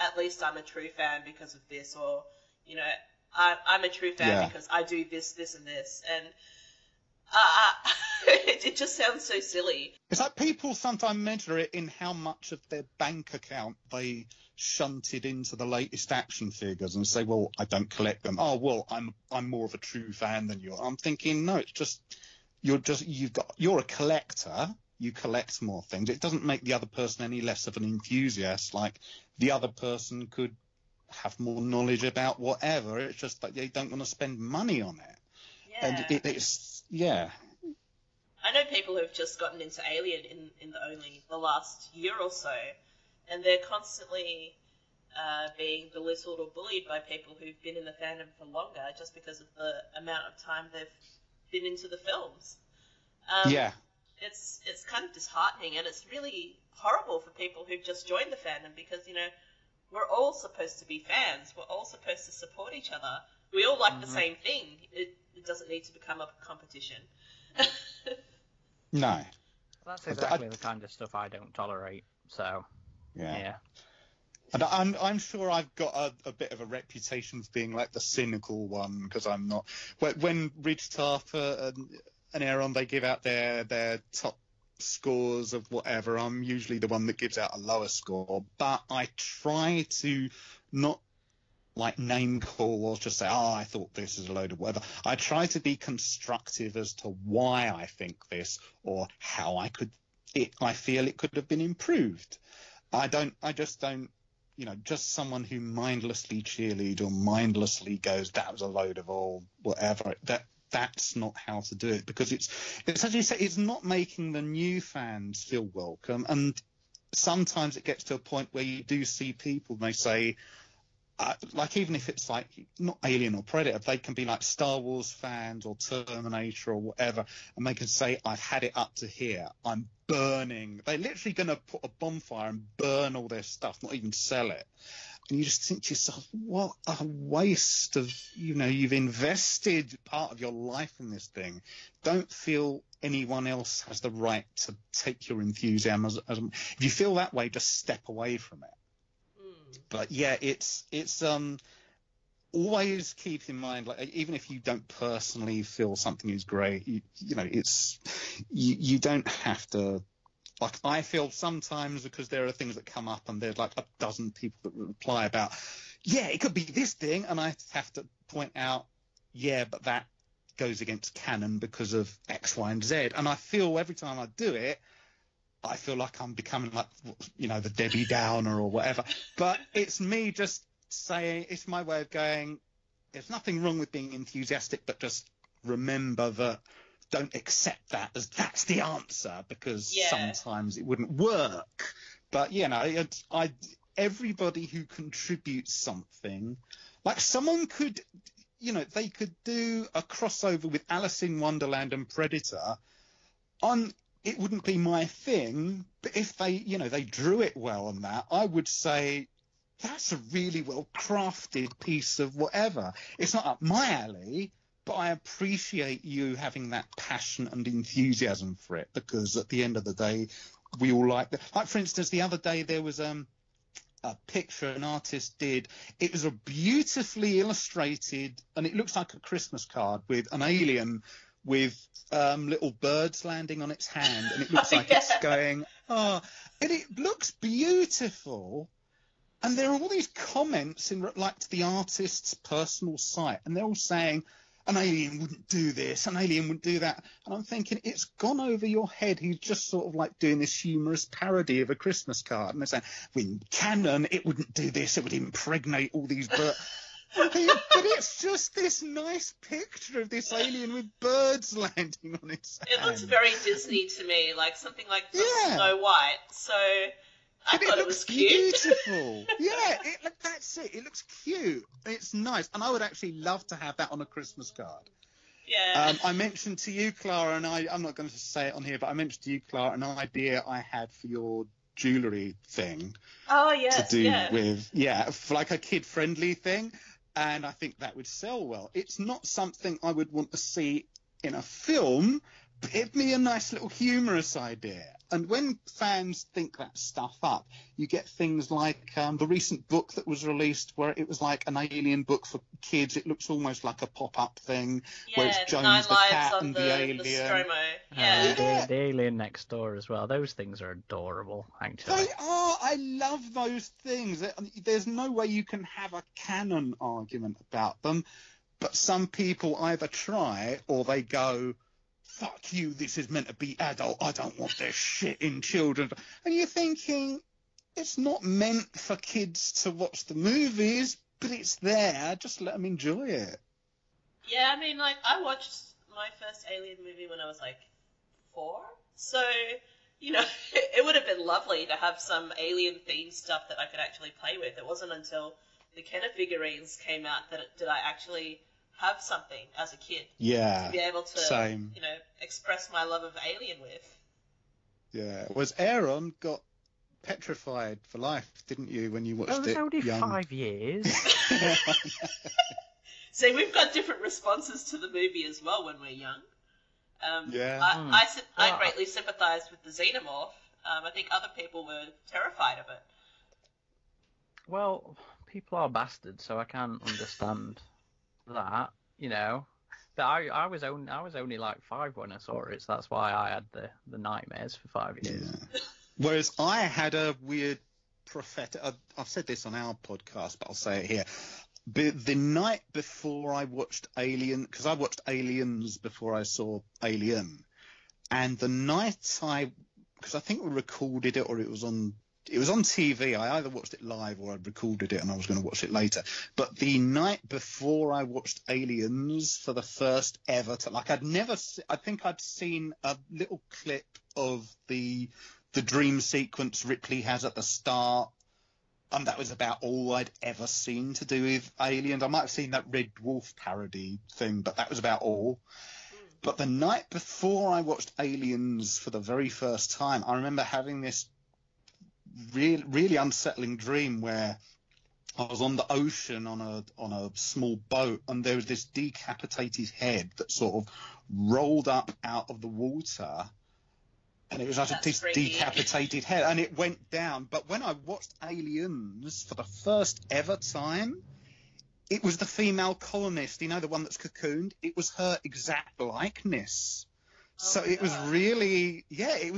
at least I'm a true fan because of this, or, I'm a true fan because I do this, this, and this. And it just sounds so silly. It's like people sometimes measure it in how much of their bank account they shunted into the latest action figures and say, well, I don't collect them. Oh, well, I'm more of a true fan than you are. I'm thinking, no, it's just you're a collector. You collect more things. It doesn't make the other person any less of an enthusiast. Like the other person could have more knowledge about whatever. It's just that they don't want to spend money on it. Yeah. And it's I know people who've just gotten into Alien in the last year or so, and they're constantly being belittled or bullied by people who've been in the fandom for longer just because of the amount of time they've been into the films. It's kind of disheartening, and it's really horrible for people who've just joined the fandom because, we're all supposed to be fans. We're all supposed to support each other. We all like the same thing. It doesn't need to become a competition. No. That's exactly the kind of stuff I don't tolerate, so, yeah. And I'm sure I've got a bit of a reputation for being like the cynical one, because I'm not. When Ridge Tarper and Aaron, they give out their top scores of whatever, I'm usually the one that gives out a lower score. But I try to not like name call or just say, I thought this is a load of whatever. I try to be constructive as to why I think this or how I feel it could have been improved. I just don't, just someone who mindlessly cheerleads or mindlessly goes, that was a load of all whatever. That's not how to do it, because it's as you say, it's not making the new fans feel welcome. And sometimes it gets to a point where you do see people, and they say, like, even if it's like not Alien or Predator, they can be like Star Wars fans or Terminator or whatever, and they can say, I've had it up to here, I'm burning. They're literally going to put a bonfire and burn all their stuff, not even sell it. And you just think to yourself, what a waste of, you've invested part of your life in this thing. Don't feel anyone else has the right to take your enthusiasm. If you feel that way, just step away from it. But yeah, it's always keep in mind, like, even if you don't personally feel something is great, you don't have to. Like, I feel sometimes, because there are things that come up and there's like a dozen people that reply about, it could be this thing, and I have to point out, but that goes against canon because of X, Y, and Z. And I feel every time I do it, I feel like I'm becoming like, the Debbie Downer or whatever. But it's me just saying, it's my way of going, there's nothing wrong with being enthusiastic, but just remember that. Don't accept that as that's the answer, because sometimes it wouldn't work. But, everybody who contributes something, like someone could, they could do a crossover with Alice in Wonderland and Predator. It wouldn't be my thing, but if they drew it well on that, I would say, that's a really well crafted piece of whatever. It's not up my alley, but I appreciate you having that passion and enthusiasm for it, because at the end of the day, we all like that. Like, for instance, the other day there was a picture an artist did. It was a beautifully illustrated, and it looks like a Christmas card with an alien with little birds landing on its hand, and it looks like it's going, and it looks beautiful. And there are all these comments in like to the artist's personal site, and they're all saying, an alien wouldn't do this, an alien wouldn't do that. And I'm thinking, it's gone over your head. He's just sort of like doing this humorous parody of a Christmas card. And they're saying, in canon, it wouldn't do this. It would impregnate all these birds. But it's just this nice picture of this alien with birds landing on its hand. It looks very Disney to me, like something like Snow White. So I thought it was cute. Beautiful. Yeah, that's it. It looks cute. It's nice. And I would actually love to have that on a Christmas card. Yeah. I mentioned to you, Clara, and I'm not going to say it on here, but I mentioned to you, Clara, an idea I had for your jewellery thing. Oh, yes. To do with, for like a kid-friendly thing. And I think that would sell well. It's not something I would want to see in a film, but it'd be a nice little humorous idea. And when fans think that stuff up, you get things like the recent book that was released where it was like an alien book for kids. It looks almost like a pop-up thing where it's Jones the cat and the alien. The Stromo. Yeah. The alien next door as well. Those things are adorable, actually. They are. I love those things. There's no way you can have a canon argument about them, but some people either try or they go, fuck you, this is meant to be adult, I don't want this shit in children. And you're thinking, it's not meant for kids to watch the movies, but it's there, just let them enjoy it. Yeah, I mean, like, I watched my first Alien movie when I was, like, 4, so, you know, it would have been lovely to have some Alien-themed stuff that I could actually play with. It wasn't until the Kenner figurines came out that did I actually have something as a kid to be able to, you know, express my love of Alien with. Yeah. Was Aaron got petrified for life, didn't you, when you watched it? It was only 5 years. See, we've got different responses to the movie as well when we're young. I greatly sympathised with the Xenomorph. I think other people were terrified of it. Well, people are bastards, so I can't understand that, you know. But I was only like 5 when I saw it, so that's why I had the nightmares for 5 years. Yeah. Whereas I had a weird prophetic. I've said this on our podcast, but I'll say it here. But the night before I watched Alien, because I watched Aliens before I saw Alien, and the night because I think we recorded it or it was on TV. I either watched it live or I recorded it and I was going to watch it later. But the night before I watched Aliens for the first ever time, like I think I'd seen a little clip of the dream sequence Ripley has at the start, and that was about all I'd ever seen to do with Aliens. I might have seen that Red Dwarf parody thing, but that was about all. But the night before I watched Aliens for the very first time, I remember having this really unsettling dream where I was on the ocean on a small boat, and there was this decapitated head that sort of rolled up out of the water, and it was like this decapitated head, and it went down. But when I watched Aliens for the first ever time, it was the female colonist, you know, the one that's cocooned. It was her exact likeness. So it was really, I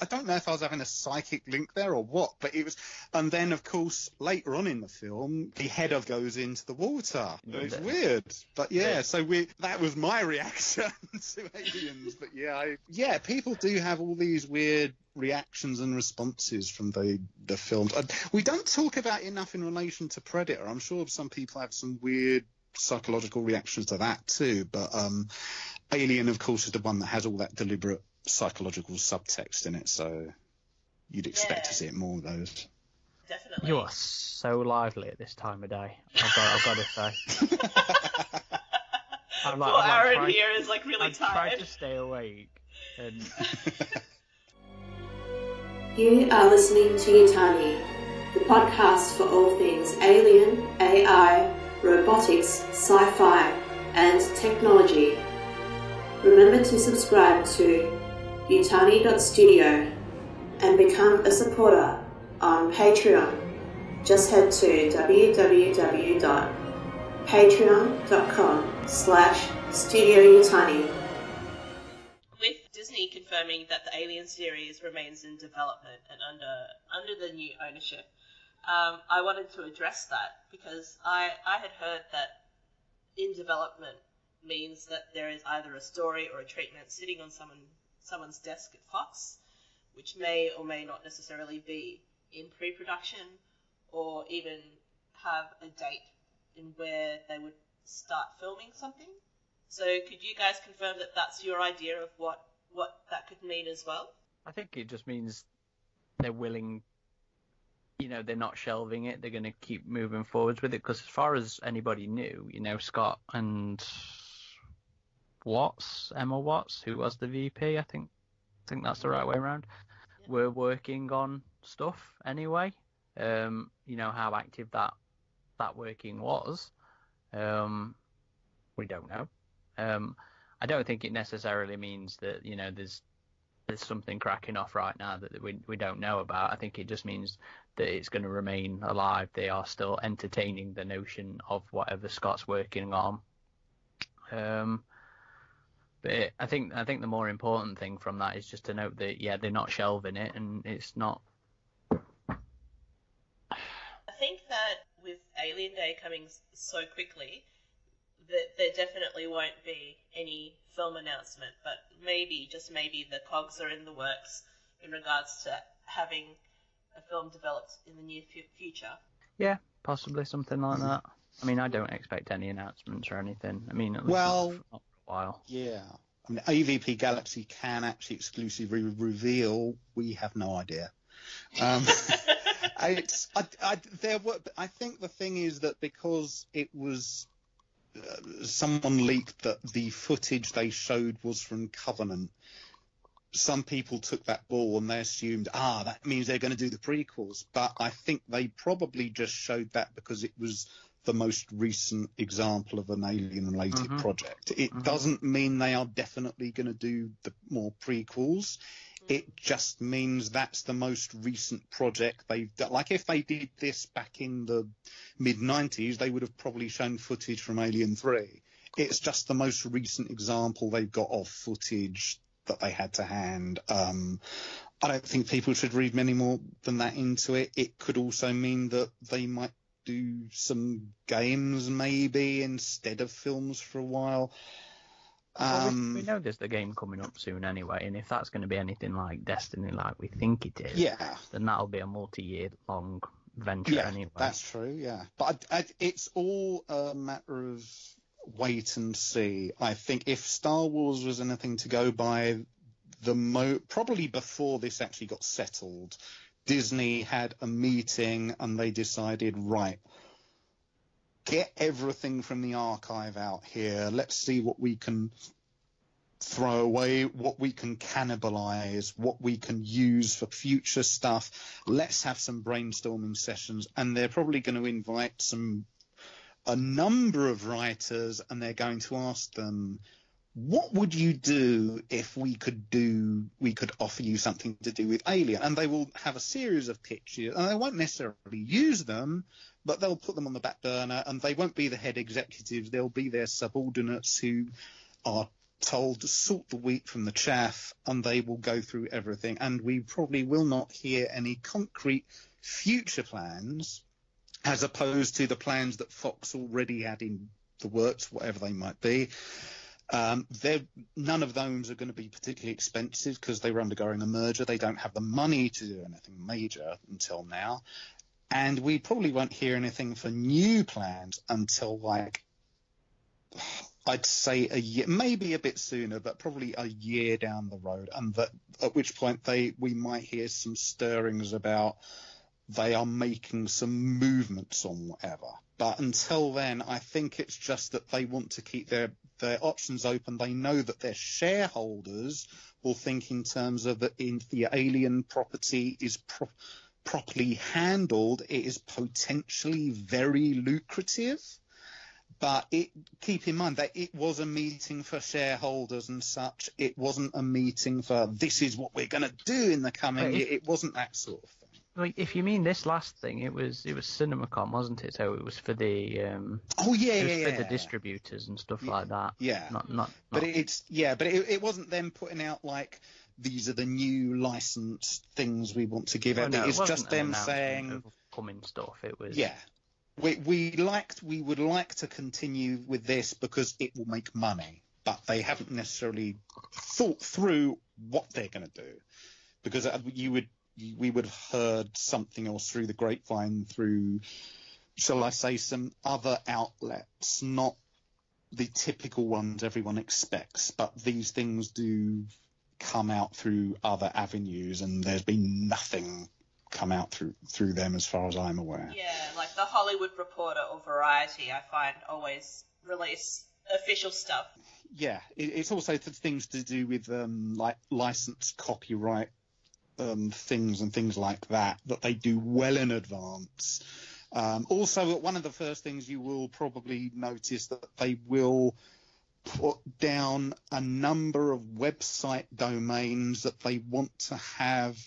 don't know if I was having a psychic link there or what, but it was, and then of course later on in the film, the header goes into the water. It's weird, but that was my reaction to Aliens. But people do have all these weird reactions and responses from the films. We don't talk about it enough in relation to Predator. I'm sure some people have some weird psychological reactions to that too, but Alien, of course, is the one that has all that deliberate psychological subtext in it, so you'd expect to see it more of those. Definitely. You are so lively at this time of day, I've got to say. Aaron here is like really tired. I tried to stay awake. And... You are listening to Yutani, the podcast for all things alien, AI, robotics, sci-fi, and technology. Remember to subscribe to Yutani.studio and become a supporter on Patreon. Just head to www.patreon.com/StudioYutani me confirming that the Alien series remains in development and under the new ownership. I wanted to address that because I had heard that in development means that there is either a story or a treatment sitting on someone's desk at Fox, which may or may not necessarily be in pre-production or even have a date in where they would start filming something. So could you guys confirm that that's your idea of what that could mean as well? I think it just means they're willing, they're not shelving it. They're going to keep moving forwards with it because as far as anybody knew, Scott and Emma Watts, who was the VP, I think that's the right way around, were working on stuff anyway. How active that working was, we don't know. I don't think it necessarily means that there's something cracking off right now that we don't know about. I think it just means that it's going to remain alive. They are still entertaining the notion of whatever Scott's working on. But I think the more important thing from that is just to note that they're not shelving it, and it's not. I think that with Alien Day coming so quickly, that there definitely won't be any film announcement, but maybe, just maybe, the cogs are in the works in regards to having a film developed in the near future. Yeah, possibly something like that. I mean, I don't expect any announcements or anything. I mean, not for a while. Yeah. I mean, AvP Galaxy can actually exclusively reveal. We have no idea. I think the thing is that because it was someone leaked that the footage they showed was from Covenant, some people took that ball and they assumed, that means they're going to do the prequels. But I think they probably just showed that because it was the most recent example of an alien-related project. It doesn't mean they are definitely going to do the more prequels. It just means that's the most recent project they've done. Like, if they did this back in the mid-90s, they would have probably shown footage from Alien 3. It's just the most recent example they've got of footage that they had to hand. I don't think people should read many more than that into it. It could also mean that they might do some games maybe instead of films for a while. We know there's the game coming up soon anyway, and if that's going to be anything like Destiny like we think it is, then that'll be a multi-year long venture anyway. That's true, But it's all a matter of wait and see. I think if Star Wars was anything to go by, probably before this actually got settled, Disney had a meeting and they decided, right, get everything from the archive out here. Let's see what we can throw away, what we can cannibalize, what we can use for future stuff. Let's have some brainstorming sessions. And they're probably going to invite a number of writers, and they're going to ask them, what would you do if we could offer you something to do with Alien? And they will have a series of pitches, and they won't necessarily use them, but they'll put them on the back burner, and they won't be the head executives. They'll be their subordinates who are told to sort the wheat from the chaff, and they will go through everything. And we probably will not hear any concrete future plans, as opposed to the plans that Fox already had in the works, whatever they might be. None of those are going to be particularly expensive because they were undergoing a merger. They don't have the money to do anything major until now. And we probably won't hear anything for new plans until, I'd say a year, maybe a bit sooner, but probably a year down the road. And at which point we might hear some stirrings about they are making some movements on whatever. But until then, I think it's just that they want to keep their options open. They know that their shareholders will think in terms of if the Alien property is properly handled, it is potentially very lucrative. But keep in mind that it was a meeting for shareholders and such. It wasn't a meeting for this is what we're going to do in the coming year. It wasn't that sort of thing. Well, if you mean this last thing, it was CinemaCon, wasn't it? So it was for the Oh yeah, it was yeah, for yeah. the distributors and stuff like that. Yeah. Not. But it wasn't them putting out like these are the new licensed things we want to give out. No, It's it wasn't just them an announcement saying of coming stuff. It was we would like to continue with this because it will make money, but they haven't necessarily thought through what they're going to do, because we would have heard something else through the grapevine, through, shall I say, some other outlets, not the typical ones everyone expects, but these things do come out through other avenues, and there's been nothing come out through them as far as I'm aware. Yeah, like the Hollywood Reporter or Variety, I find always release official stuff. Yeah, it's also things to do with like licensed copyright things and things like that they do well in advance. Also, one of the first things you will probably notice that they will put down a number of website domains that they want to have,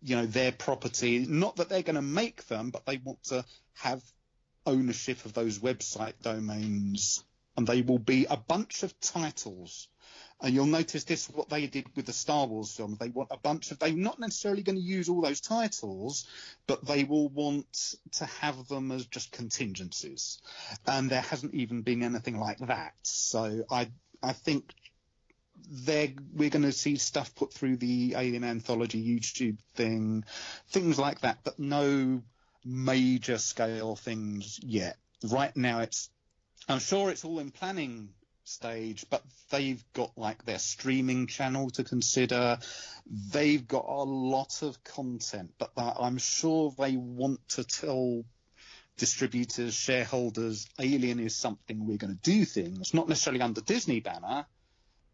their property. Not that they're going to make them, but they want to have ownership of those website domains. And they will be a bunch of titles. And you'll notice this, what they did with the Star Wars films. They want a bunch of, they're not necessarily going to use all those titles, but they will want to have them as just contingencies. And there hasn't even been anything like that. So I think we're going to see stuff put through the Alien Anthology YouTube thing, things like that, but no major scale things yet. Right now I'm sure it's all in planning stage, but they've got like their streaming channel to consider. They've got a lot of content, but I'm sure they want to tell distributors, shareholders, Alien is something we're going to do things, not necessarily under Disney banner,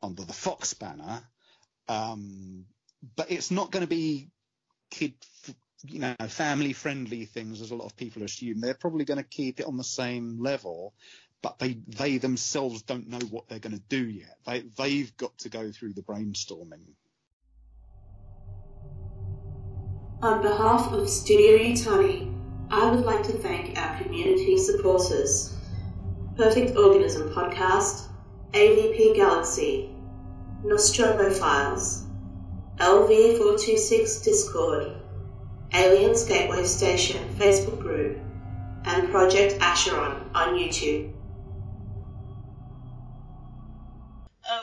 under the Fox banner, but it's not going to be family friendly things as a lot of people assume. They're probably going to keep it on the same level, but they themselves don't know what they're going to do yet. They've got to go through the brainstorming. On behalf of Studio Utani, I would like to thank our community supporters: Perfect Organism Podcast, AvP Galaxy, Nostromo Files, LV426 Discord, Aliens Gateway Station Facebook group, and Project Acheron on YouTube.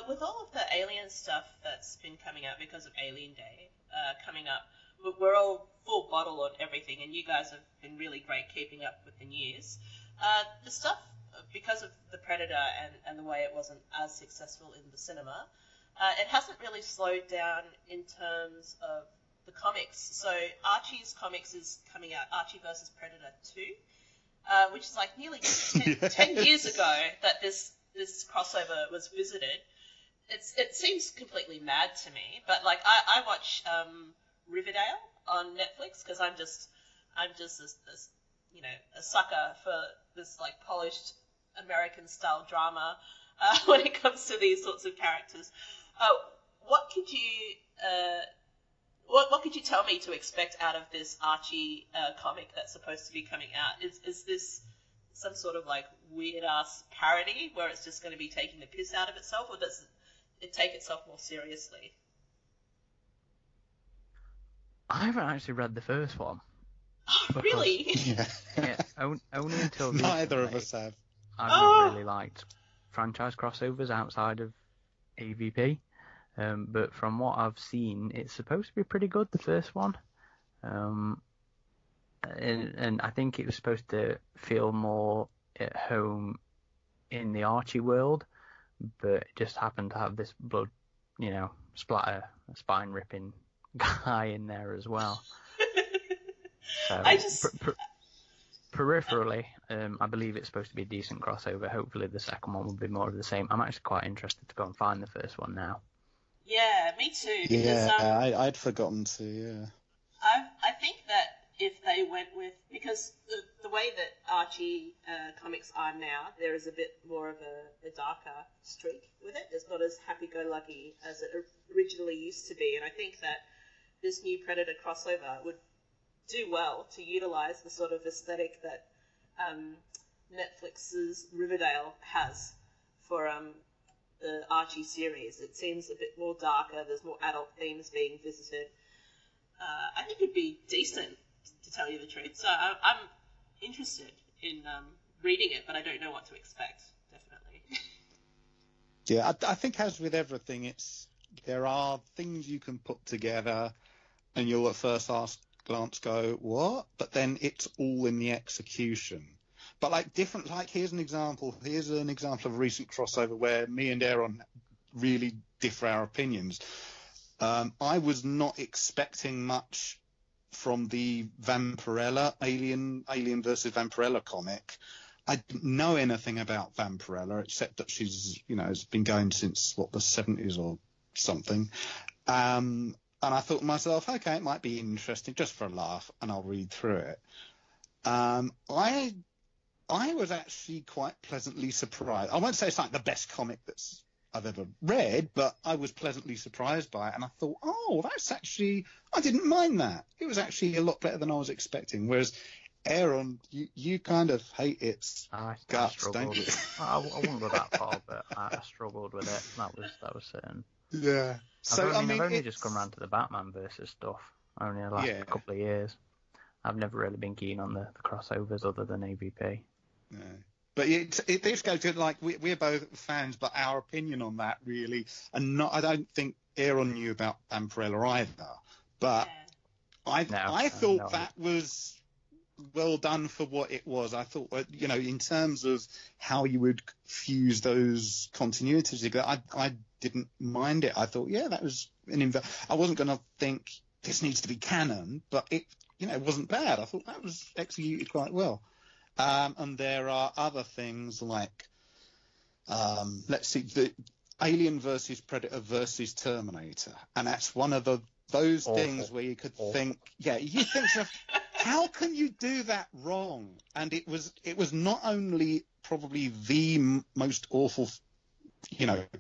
With all of the Alien stuff that's been coming out because of Alien Day coming up, we're all full bottle on everything, and you guys have been really great keeping up with the news. The stuff, because of the Predator and the way it wasn't as successful in the cinema, it hasn't really slowed down in terms of the comics. So Archie's comics is coming out, Archie vs. Predator 2, which is like nearly 10 years ago that this crossover was visited. It seems completely mad to me, but like I watch Riverdale on Netflix because I'm just this a sucker for this like polished American style drama when it comes to these sorts of characters. What could you tell me to expect out of this Archie comic that's supposed to be coming out? Is this some sort of like weird ass parody where it's just going to be taking the piss out of itself, or does it take itself more seriously? I haven't actually read the first one. Oh, really? Yeah, only until recently, Neither of us have. I've not really liked franchise crossovers outside of AvP. But from what I've seen, it's supposed to be pretty good, the first one. And I think it was supposed to feel more at home in the Archie world, but it just happened to have this blood, splatter, spine-ripping guy in there as well. So, peripherally, I believe it's supposed to be a decent crossover. Hopefully the second one will be more of the same. I'm actually quite interested to go and find the first one now. Yeah, me too. Because, yeah, I'd forgotten to, yeah. I think that if they went with... Because the way that Archie comics are now, there is a bit more of a darker streak with it. It's not as happy-go-lucky as it originally used to be. And I think that this new Predator crossover would do well to utilize the sort of aesthetic that Netflix's Riverdale has for the Archie series. It seems a bit more darker. There's more adult themes being visited. I think it'd be decent, to tell you the truth. So I'm interested in reading it, but I don't know what to expect. Definitely. Yeah, I think as with everything, there are things you can put together, and you'll at first glance go, what? But then it's all in the execution. But here's an example of a recent crossover where me and Aaron really differ our opinions. I was not expecting much from the Vampirella, Alien versus Vampirella comic. I didn't know anything about Vampirella except that she's, has been going since, the 70s or something. And I thought to myself, okay, it might be interesting just for a laugh, and I'll read through it. I was actually quite pleasantly surprised. I won't say it's like the best comic I've ever read, but I was pleasantly surprised by it, and I thought, I didn't mind that. It was actually a lot better than I was expecting. Whereas, Aaron, you kind of hate its guts, don't you? I wouldn't go that far, but I struggled with it. That was certain. Yeah. I've only just come around to the Batman versus stuff only in the last couple of years. I've never really been keen on the crossovers other than AvP. No. But this goes to we're both fans, but our opinion on that really, and I don't think Aaron knew about Vampirella either. But I thought that was well done for what it was. I thought, in terms of how you would fuse those continuities together, I didn't mind it. I thought, that was I wasn't going to think this needs to be canon, but it wasn't bad. I thought that was executed quite well. And there are other things like, let's see, the Alien versus Predator versus Terminator, and that's one of those things where you could think, you think, how can you do that wrong? And it was not only probably the most awful,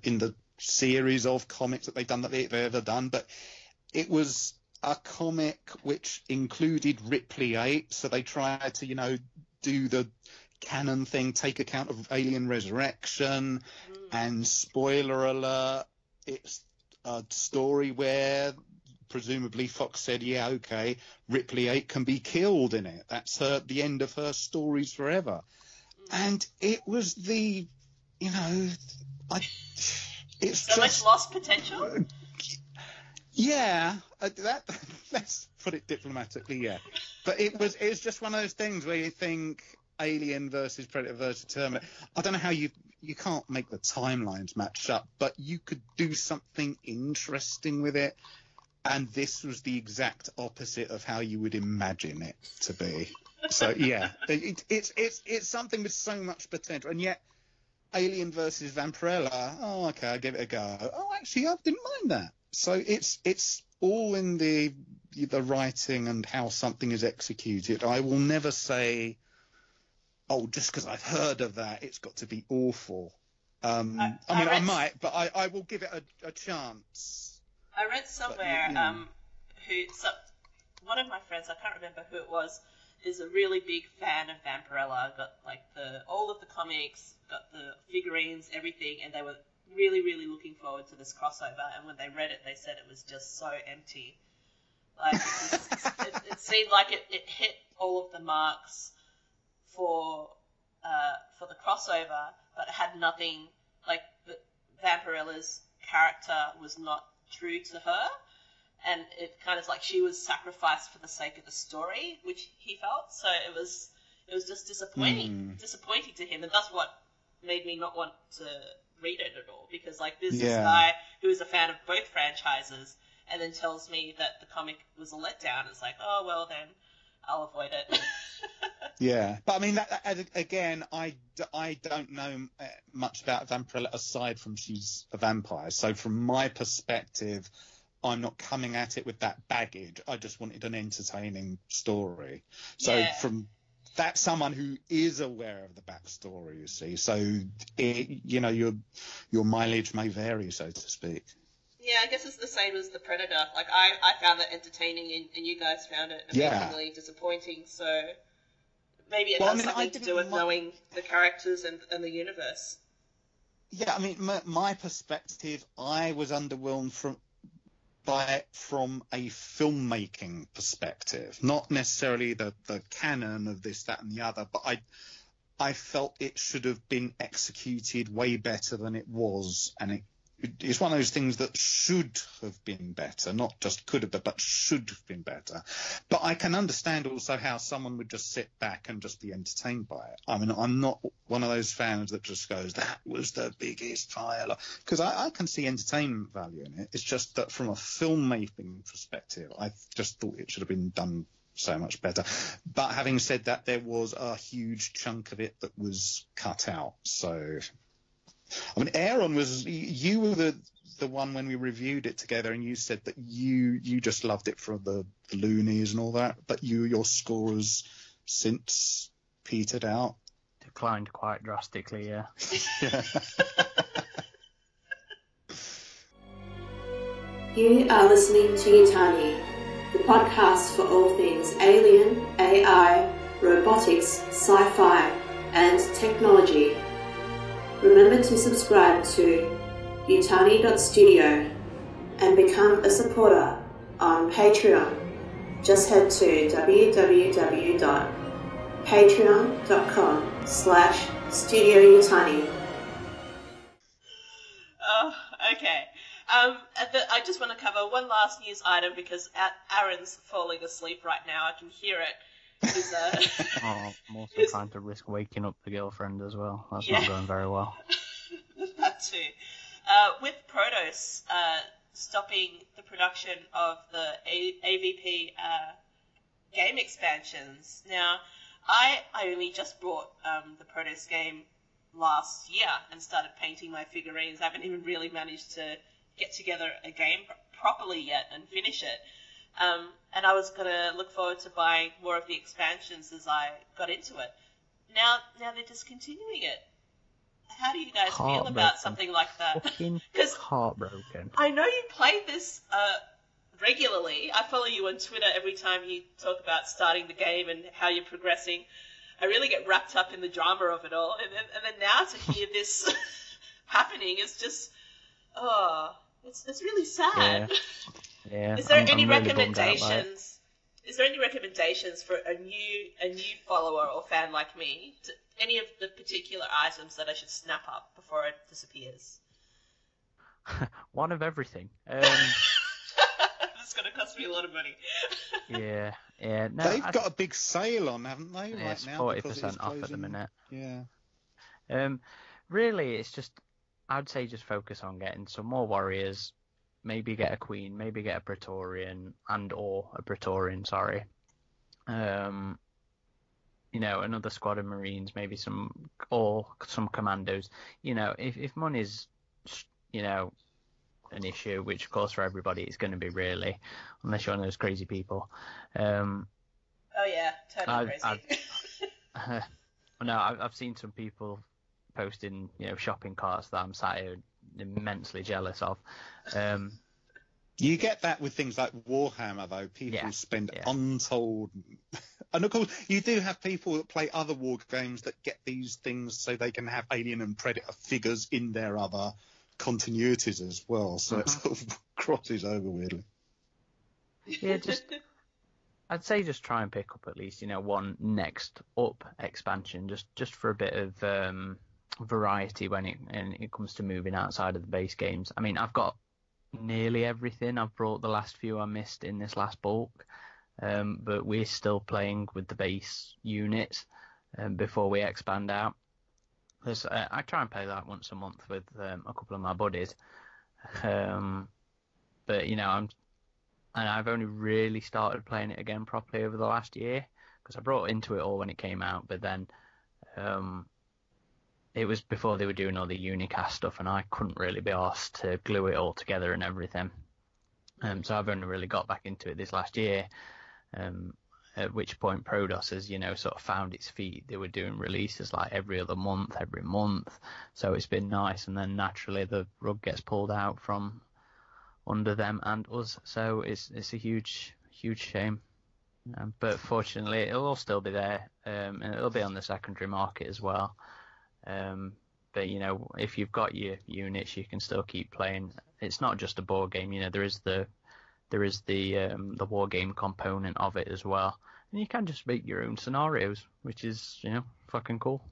in the series of comics that they've ever done, but it was a comic which included Ripley 8, so they tried to, do the canon thing, take account of Alien Resurrection, and spoiler alert, it's a story where presumably Fox said, Ripley 8 can be killed in it. That's the end of her stories forever. And it was it's so much lost potential. Let's put it diplomatically, But it's just one of those things where you think Alien versus Predator versus Terminator. I don't know how you can't make the timelines match up, but you could do something interesting with it. And this was the exact opposite of how you would imagine it to be. So it's something with so much potential, and yet Alien versus Vampirella. I give it a go. Actually, I didn't mind that. So it's all in the writing and how something is executed. I will never say, just because I've heard of that, it's got to be awful. I might, but I will give it a chance. I read somewhere one of my friends, I can't remember who it was, is a really big fan of Vampirella. Got all of the comics, got the figurines, everything, and they were really, really looking forward to this crossover. And when they read it, they said it was just so empty. It seemed like it hit all of the marks for the crossover, but it had nothing. Vampirella's character was not true to her, and it kind of she was sacrificed for the sake of the story, which he felt. So it was just disappointing to him, and that's what made me not want to read it at all, because this guy who is a fan of both franchises and then tells me that the comic was a letdown. It's then I'll avoid it. But I mean, again, I don't know much about Vampirella aside from she's a vampire. So from my perspective, I'm not coming at it with that baggage. I just wanted an entertaining story. So from that's someone who is aware of the backstory, you see. So your mileage may vary, so to speak. Yeah, I guess it's the same as the Predator. Like, I found that entertaining, and you guys found it amazingly disappointing. So maybe it has something to do with knowing the characters and the universe. Yeah, I mean, my perspective, I was underwhelmed from a filmmaking perspective, not necessarily the canon of this, that, and the other, but I felt it should have been executed way better than it was, and it's one of those things that should have been better, not just could have been, but should have been better. But I can understand also how someone would just sit back and just be entertained by it. I mean, I'm not one of those fans that just goes, that was the biggest file. Because I can see entertainment value in it. It's just that from a filmmaking perspective, I just thought it should have been done so much better. But having said that, there was a huge chunk of it that was cut out. So... I mean, Aaron, you were the one when we reviewed it together, and you said that you just loved it for the loonies and all that, but your score has since petered out. Declined quite drastically, yeah. Yeah. You are listening to Yutani, the podcast for all things alien, AI, robotics, sci-fi, and technology. Remember to subscribe to Yutani.studio and become a supporter on Patreon. Just head to www.patreon.com/Studio Yutani. Oh, okay. I just want to cover one last news item because Aaron's falling asleep right now. I can hear it. I'm also trying to risk waking up the girlfriend as well. That's not going very well. That too. With Protos stopping the production of the AvP game expansions. Now, I only just bought the Protos game last year and started painting my figurines. I haven't even really managed to get together a game properly yet and finish it. And I was going to look forward to buying more of the expansions as I got into it. Now they're discontinuing it. How do you guys feel about something like that? Because heartbroken. I know you play this regularly. I follow you on Twitter every time you talk about starting the game and how you're progressing. I really get wrapped up in the drama of it all. And then now to hear this happening is just, it's really sad. Yeah. Is there any really recommendations? Is there any recommendations for a new follower or fan like me to any of the particular items that I should snap up before it disappears? One of everything. It's going to cost me a lot of money. Yeah. No, They've got a big sale on, haven't they? Yeah, right it's now, 40% off at the minute. Yeah. Really, it's just, I'd say just focus on getting some more warriors. Maybe get a queen, maybe get a Praetorian or a Praetorian, sorry. Another squad of Marines, maybe some commandos. If money's, an issue, which of course for everybody it's going to be really, unless you're one of those crazy people. Oh yeah, totally crazy. I've seen some people posting, shopping carts that I'm sat here immensely jealous of. You get that with things like Warhammer, though. People spend untold... And, of course, you do have people that play other war games that get these things so they can have Alien and Predator figures in their other continuities as well. So it sort of crosses over weirdly. Yeah, I'd say just try and pick up at least, one next up expansion, just for a bit of variety when it comes to moving outside of the base games. I mean, I've got nearly everything. I've brought the last few I missed in this last bulk, but we're still playing with the base units before we expand out. I try and play that once a month with a couple of my buddies, but I've only really started playing it again properly over the last year because I brought into it all when it came out, but then it was before they were doing all the unicast stuff, and I couldn't really be asked to glue it all together and everything. So I've only really got back into it this last year, at which point Prodos has, sort of found its feet. They were doing releases like every month. So it's been nice, and then naturally the rug gets pulled out from under them and us. So it's a huge shame. But fortunately, it'll all still be there, and it'll be on the secondary market as well. But if you've got your units, you can still keep playing. It's not just a board game. There is the war game component of it as well, and you can just make your own scenarios, which is fucking cool.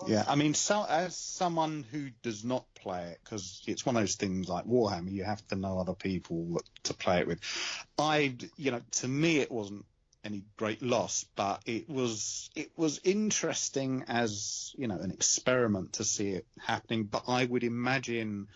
Yeah, I mean, so as someone who does not play it, because it's one of those things like Warhammer, you have to know other people to play it with. To me, it wasn't any great loss, but it was interesting as an experiment to see it happening. But I would imagine,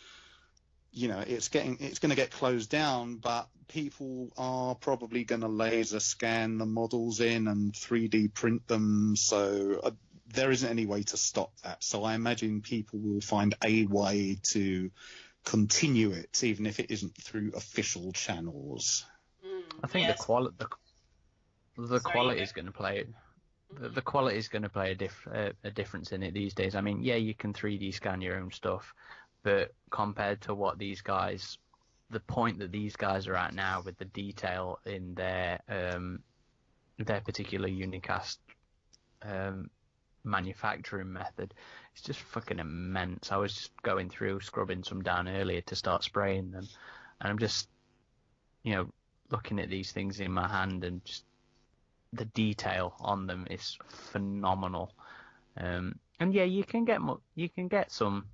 it's going to get closed down, but people are probably going to laser scan the models in and 3D print them, so there isn't any way to stop that. So I imagine people will find a way to continue it, even if it isn't through official channels. I think the quality is going to play. The quality is going to play a difference in it these days. I mean, yeah, you can 3D scan your own stuff, but compared to what these guys, the point that these guys are at now with the detail in their particular unicast manufacturing method, it's just fucking immense. I was just going through scrubbing some down earlier to start spraying them, and I'm just looking at these things in my hand, and just the detail on them is phenomenal. And yeah, you can get some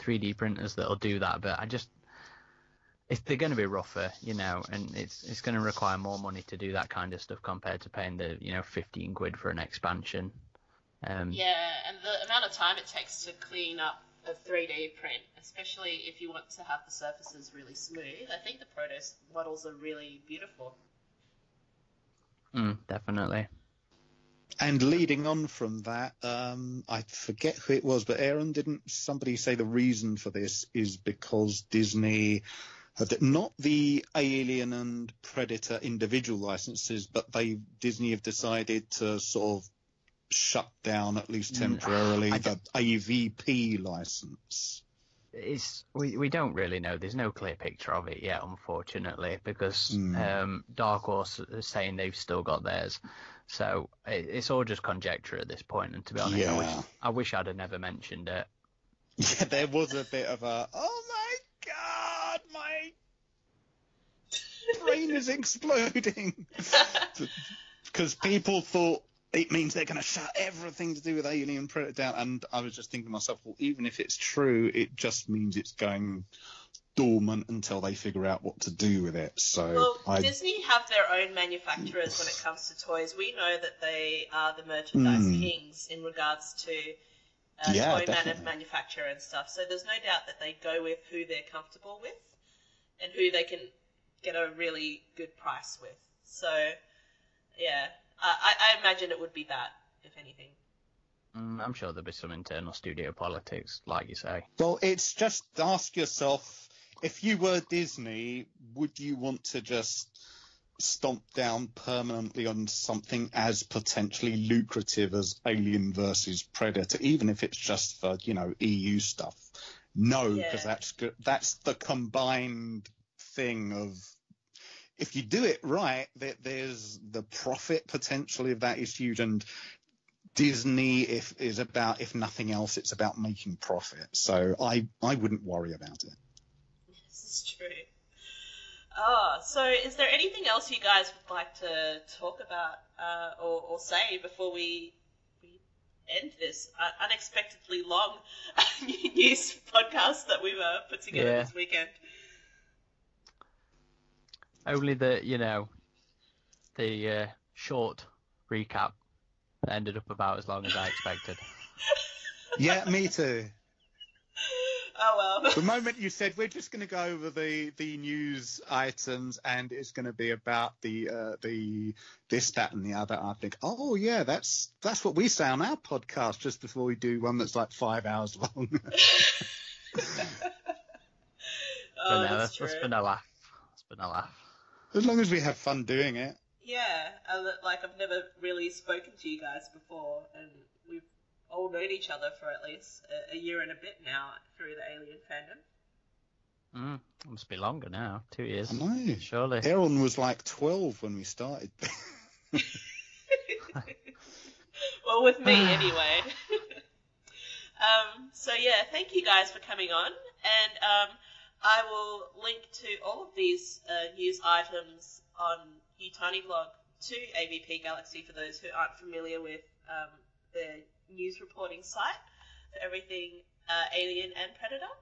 3D printers that'll do that, but they're going to be rougher, and it's going to require more money to do that kind of stuff compared to paying the 15 quid for an expansion. Yeah, and the amount of time it takes to clean up a 3D print, especially if you want to have the surfaces really smooth. I think the Protos models are really beautiful. Definitely. And leading on from that, I forget who it was, but Aaron, didn't somebody say the reason for this is because Disney had not the Alien and Predator individual licenses, but Disney have decided to sort of shut down, at least temporarily, the AvP license? We don't really know. There's no clear picture of it yet, unfortunately, because Dark Horse is saying they've still got theirs. So it's all just conjecture at this point. And to be honest, I wish I'd have never mentioned it. Yeah, there was a bit of a, oh my god, my brain is exploding. Because people thought it means they're going to shut everything to do with Alien Predator down. And I was just thinking to myself, well, even if it's true, it just means it's going dormant until they figure out what to do with it. So Disney have their own manufacturers when it comes to toys. We know that they are the merchandise kings in regards to toy manufacturer and stuff. So there's no doubt that they go with who they're comfortable with and who they can get a really good price with. So, yeah. I imagine it would be that, if anything. I'm sure there'll be some internal studio politics, like you say. Well, it's just ask yourself, if you were Disney, would you want to just stomp down permanently on something as potentially lucrative as Alien versus Predator, even if it's just for, EU stuff? No, because that's the combined thing of, if you do it right, there's the profit potentially of that is huge, and Disney if nothing else, it's about making profit. So I wouldn't worry about it. This is true. So is there anything else you guys would like to talk about or say before we end this unexpectedly long news podcast that we've put together this weekend? Only the short recap ended up about as long as I expected. Yeah, me too. Oh well. The moment you said we're just going to go over the news items and it's going to be about the this, that, and the other, I think, oh yeah, that's what we say on our podcast just before we do one that's like 5 hours long. That's true. That's been a laugh. It's been a laugh. As long as we have fun doing it. Yeah, I've never really spoken to you guys before, and we've all known each other for at least a year and a bit now through the Alien fandom. Must be longer now. 2 years. I know. Surely. Aaron was like 12 when we started. Well, with me anyway. So yeah, thank you guys for coming on, and I will link to all of these news items on Utani blog to AvP Galaxy for those who aren't familiar with the news reporting site for everything Alien and Predator.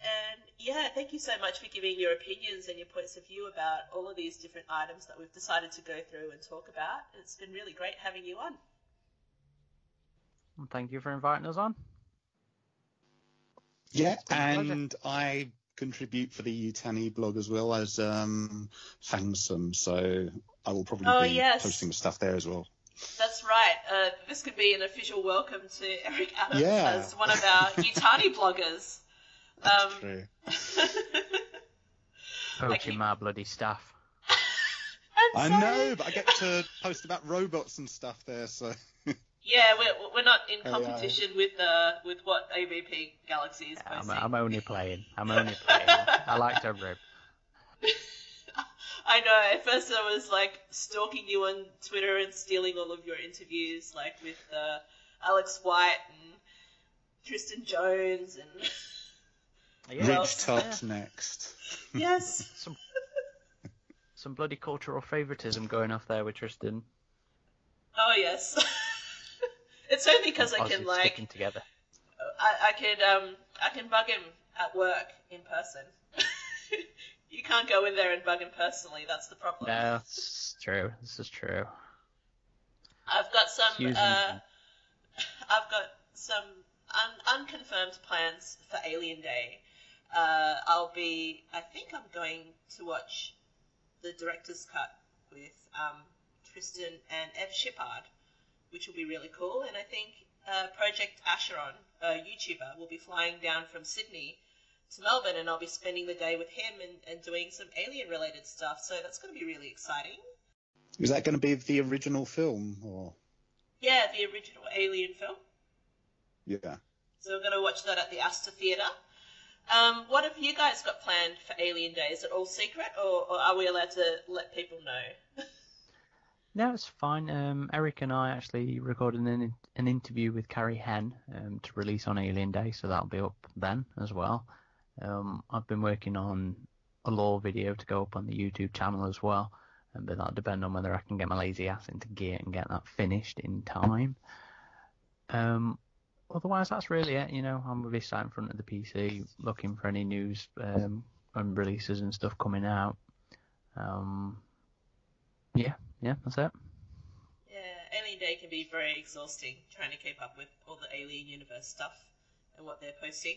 And yeah, thank you so much for giving your opinions and your points of view about all of these different items that we've decided to go through and talk about. It's been really great having you on. Well, thank you for inviting us on. Yeah, and I contribute for the Utani blog as well as fandom, so I will probably be posting stuff there as well. That's right. This could be an official welcome to Eric Adams as one of our Utani bloggers. That's true. Poaching my bloody stuff. I know, but I get to post about robots and stuff there, so... Yeah, we're not in competition with what AvP Galaxy is posting. I'm only playing. I like to rip. I know. At first I was like stalking you on Twitter and stealing all of your interviews, like with Alex White and Tristan Jones and Rich Top's next. Yes. Some bloody cultural favoritism going off there with Tristan. Oh yes. It's only because I can like sticking together. I can bug him at work in person. You can't go in there and bug him personally. That's the problem. No, it's true. This is true. I've got some unconfirmed plans for Alien Day. I think I'm going to watch the director's cut with Tristan and Ev Shippard, which will be really cool. And I think Project Asheron, a YouTuber, will be flying down from Sydney to Melbourne, and I'll be spending the day with him and doing some alien-related stuff. So that's going to be really exciting. Is that going to be the original film, or? Yeah, the original Alien film. Yeah. So we're going to watch that at the Astor Theatre. What have you guys got planned for Alien Day? Is it all secret, or are we allowed to let people know? No, it's fine. Eric and I actually recorded an interview with Carrie Henn to release on Alien Day, so that'll be up then as well. I've been working on a lore video to go up on the YouTube channel as well, but that'll depend on whether I can get my lazy ass into gear and get that finished in time. Otherwise, that's really it. You know, I'm really sat in front of the PC looking for any news and releases and stuff coming out. Yeah, that's it. Yeah, Alien Day can be very exhausting, trying to keep up with all the Alien Universe stuff and what they're posting.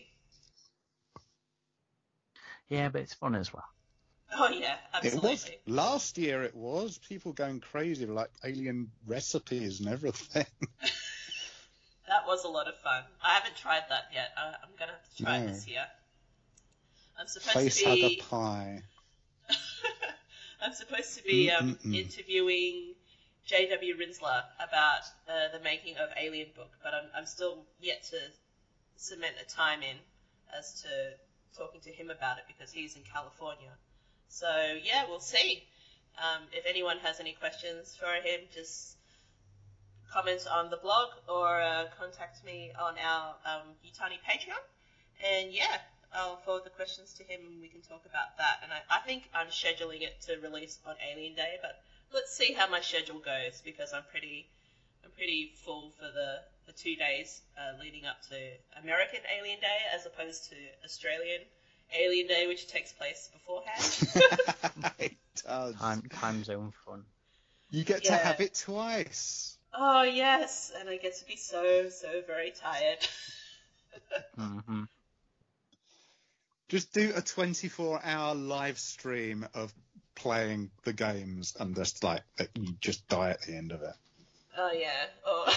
Yeah, but it's fun as well. Oh yeah, absolutely. It was. Last year it was. People going crazy, like alien recipes and everything. That was a lot of fun. I haven't tried that yet. I'm going to have to try it this year. I'm supposed to be... Facehugger pie. I'm supposed to be interviewing J.W. Rinsler about the making of Alien book, but I'm still yet to cement a time in as to talking to him about it because he's in California. So, yeah, we'll see. If anyone has any questions for him, just comment on the blog or contact me on our Utani Patreon. And, yeah, I'll forward the questions to him and we can talk about that. And I think I'm scheduling it to release on Alien Day, but let's see how my schedule goes because I'm pretty full for the 2 days leading up to American Alien Day as opposed to Australian Alien Day, which takes place beforehand. It does. Time zone fun. You get to have it twice. Oh, yes, and I get to be so very tired. Mm-hmm. Just do a 24-hour live stream of playing the games and just like that you just die at the end of it. Oh, yeah. Oh.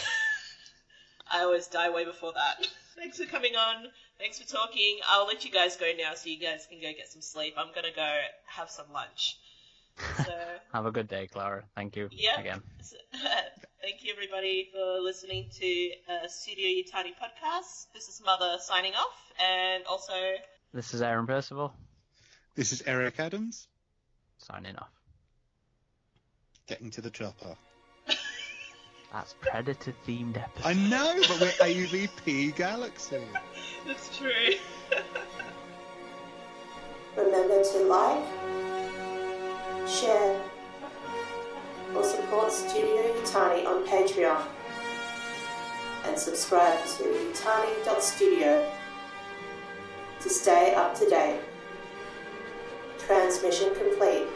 I always die way before that. Thanks for coming on. Thanks for talking. I'll let you guys go now so you guys can go get some sleep. I'm going to go have some lunch. So, have a good day, Clara. Thank you again. Thank you, everybody, for listening to Studio Utani Podcast. This is Mother signing off, and also... This is Aaron Percival. This is Eric Adams. Signing off. Getting to the chopper. That's Predator-themed episode. I know, but we're AvP Galaxy. That's true. Remember to like, share, or support Studio Utani on Patreon, and subscribe to utani.studio to stay up to date. Transmission complete.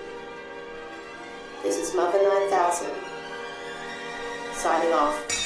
This is Mother 9000, signing off.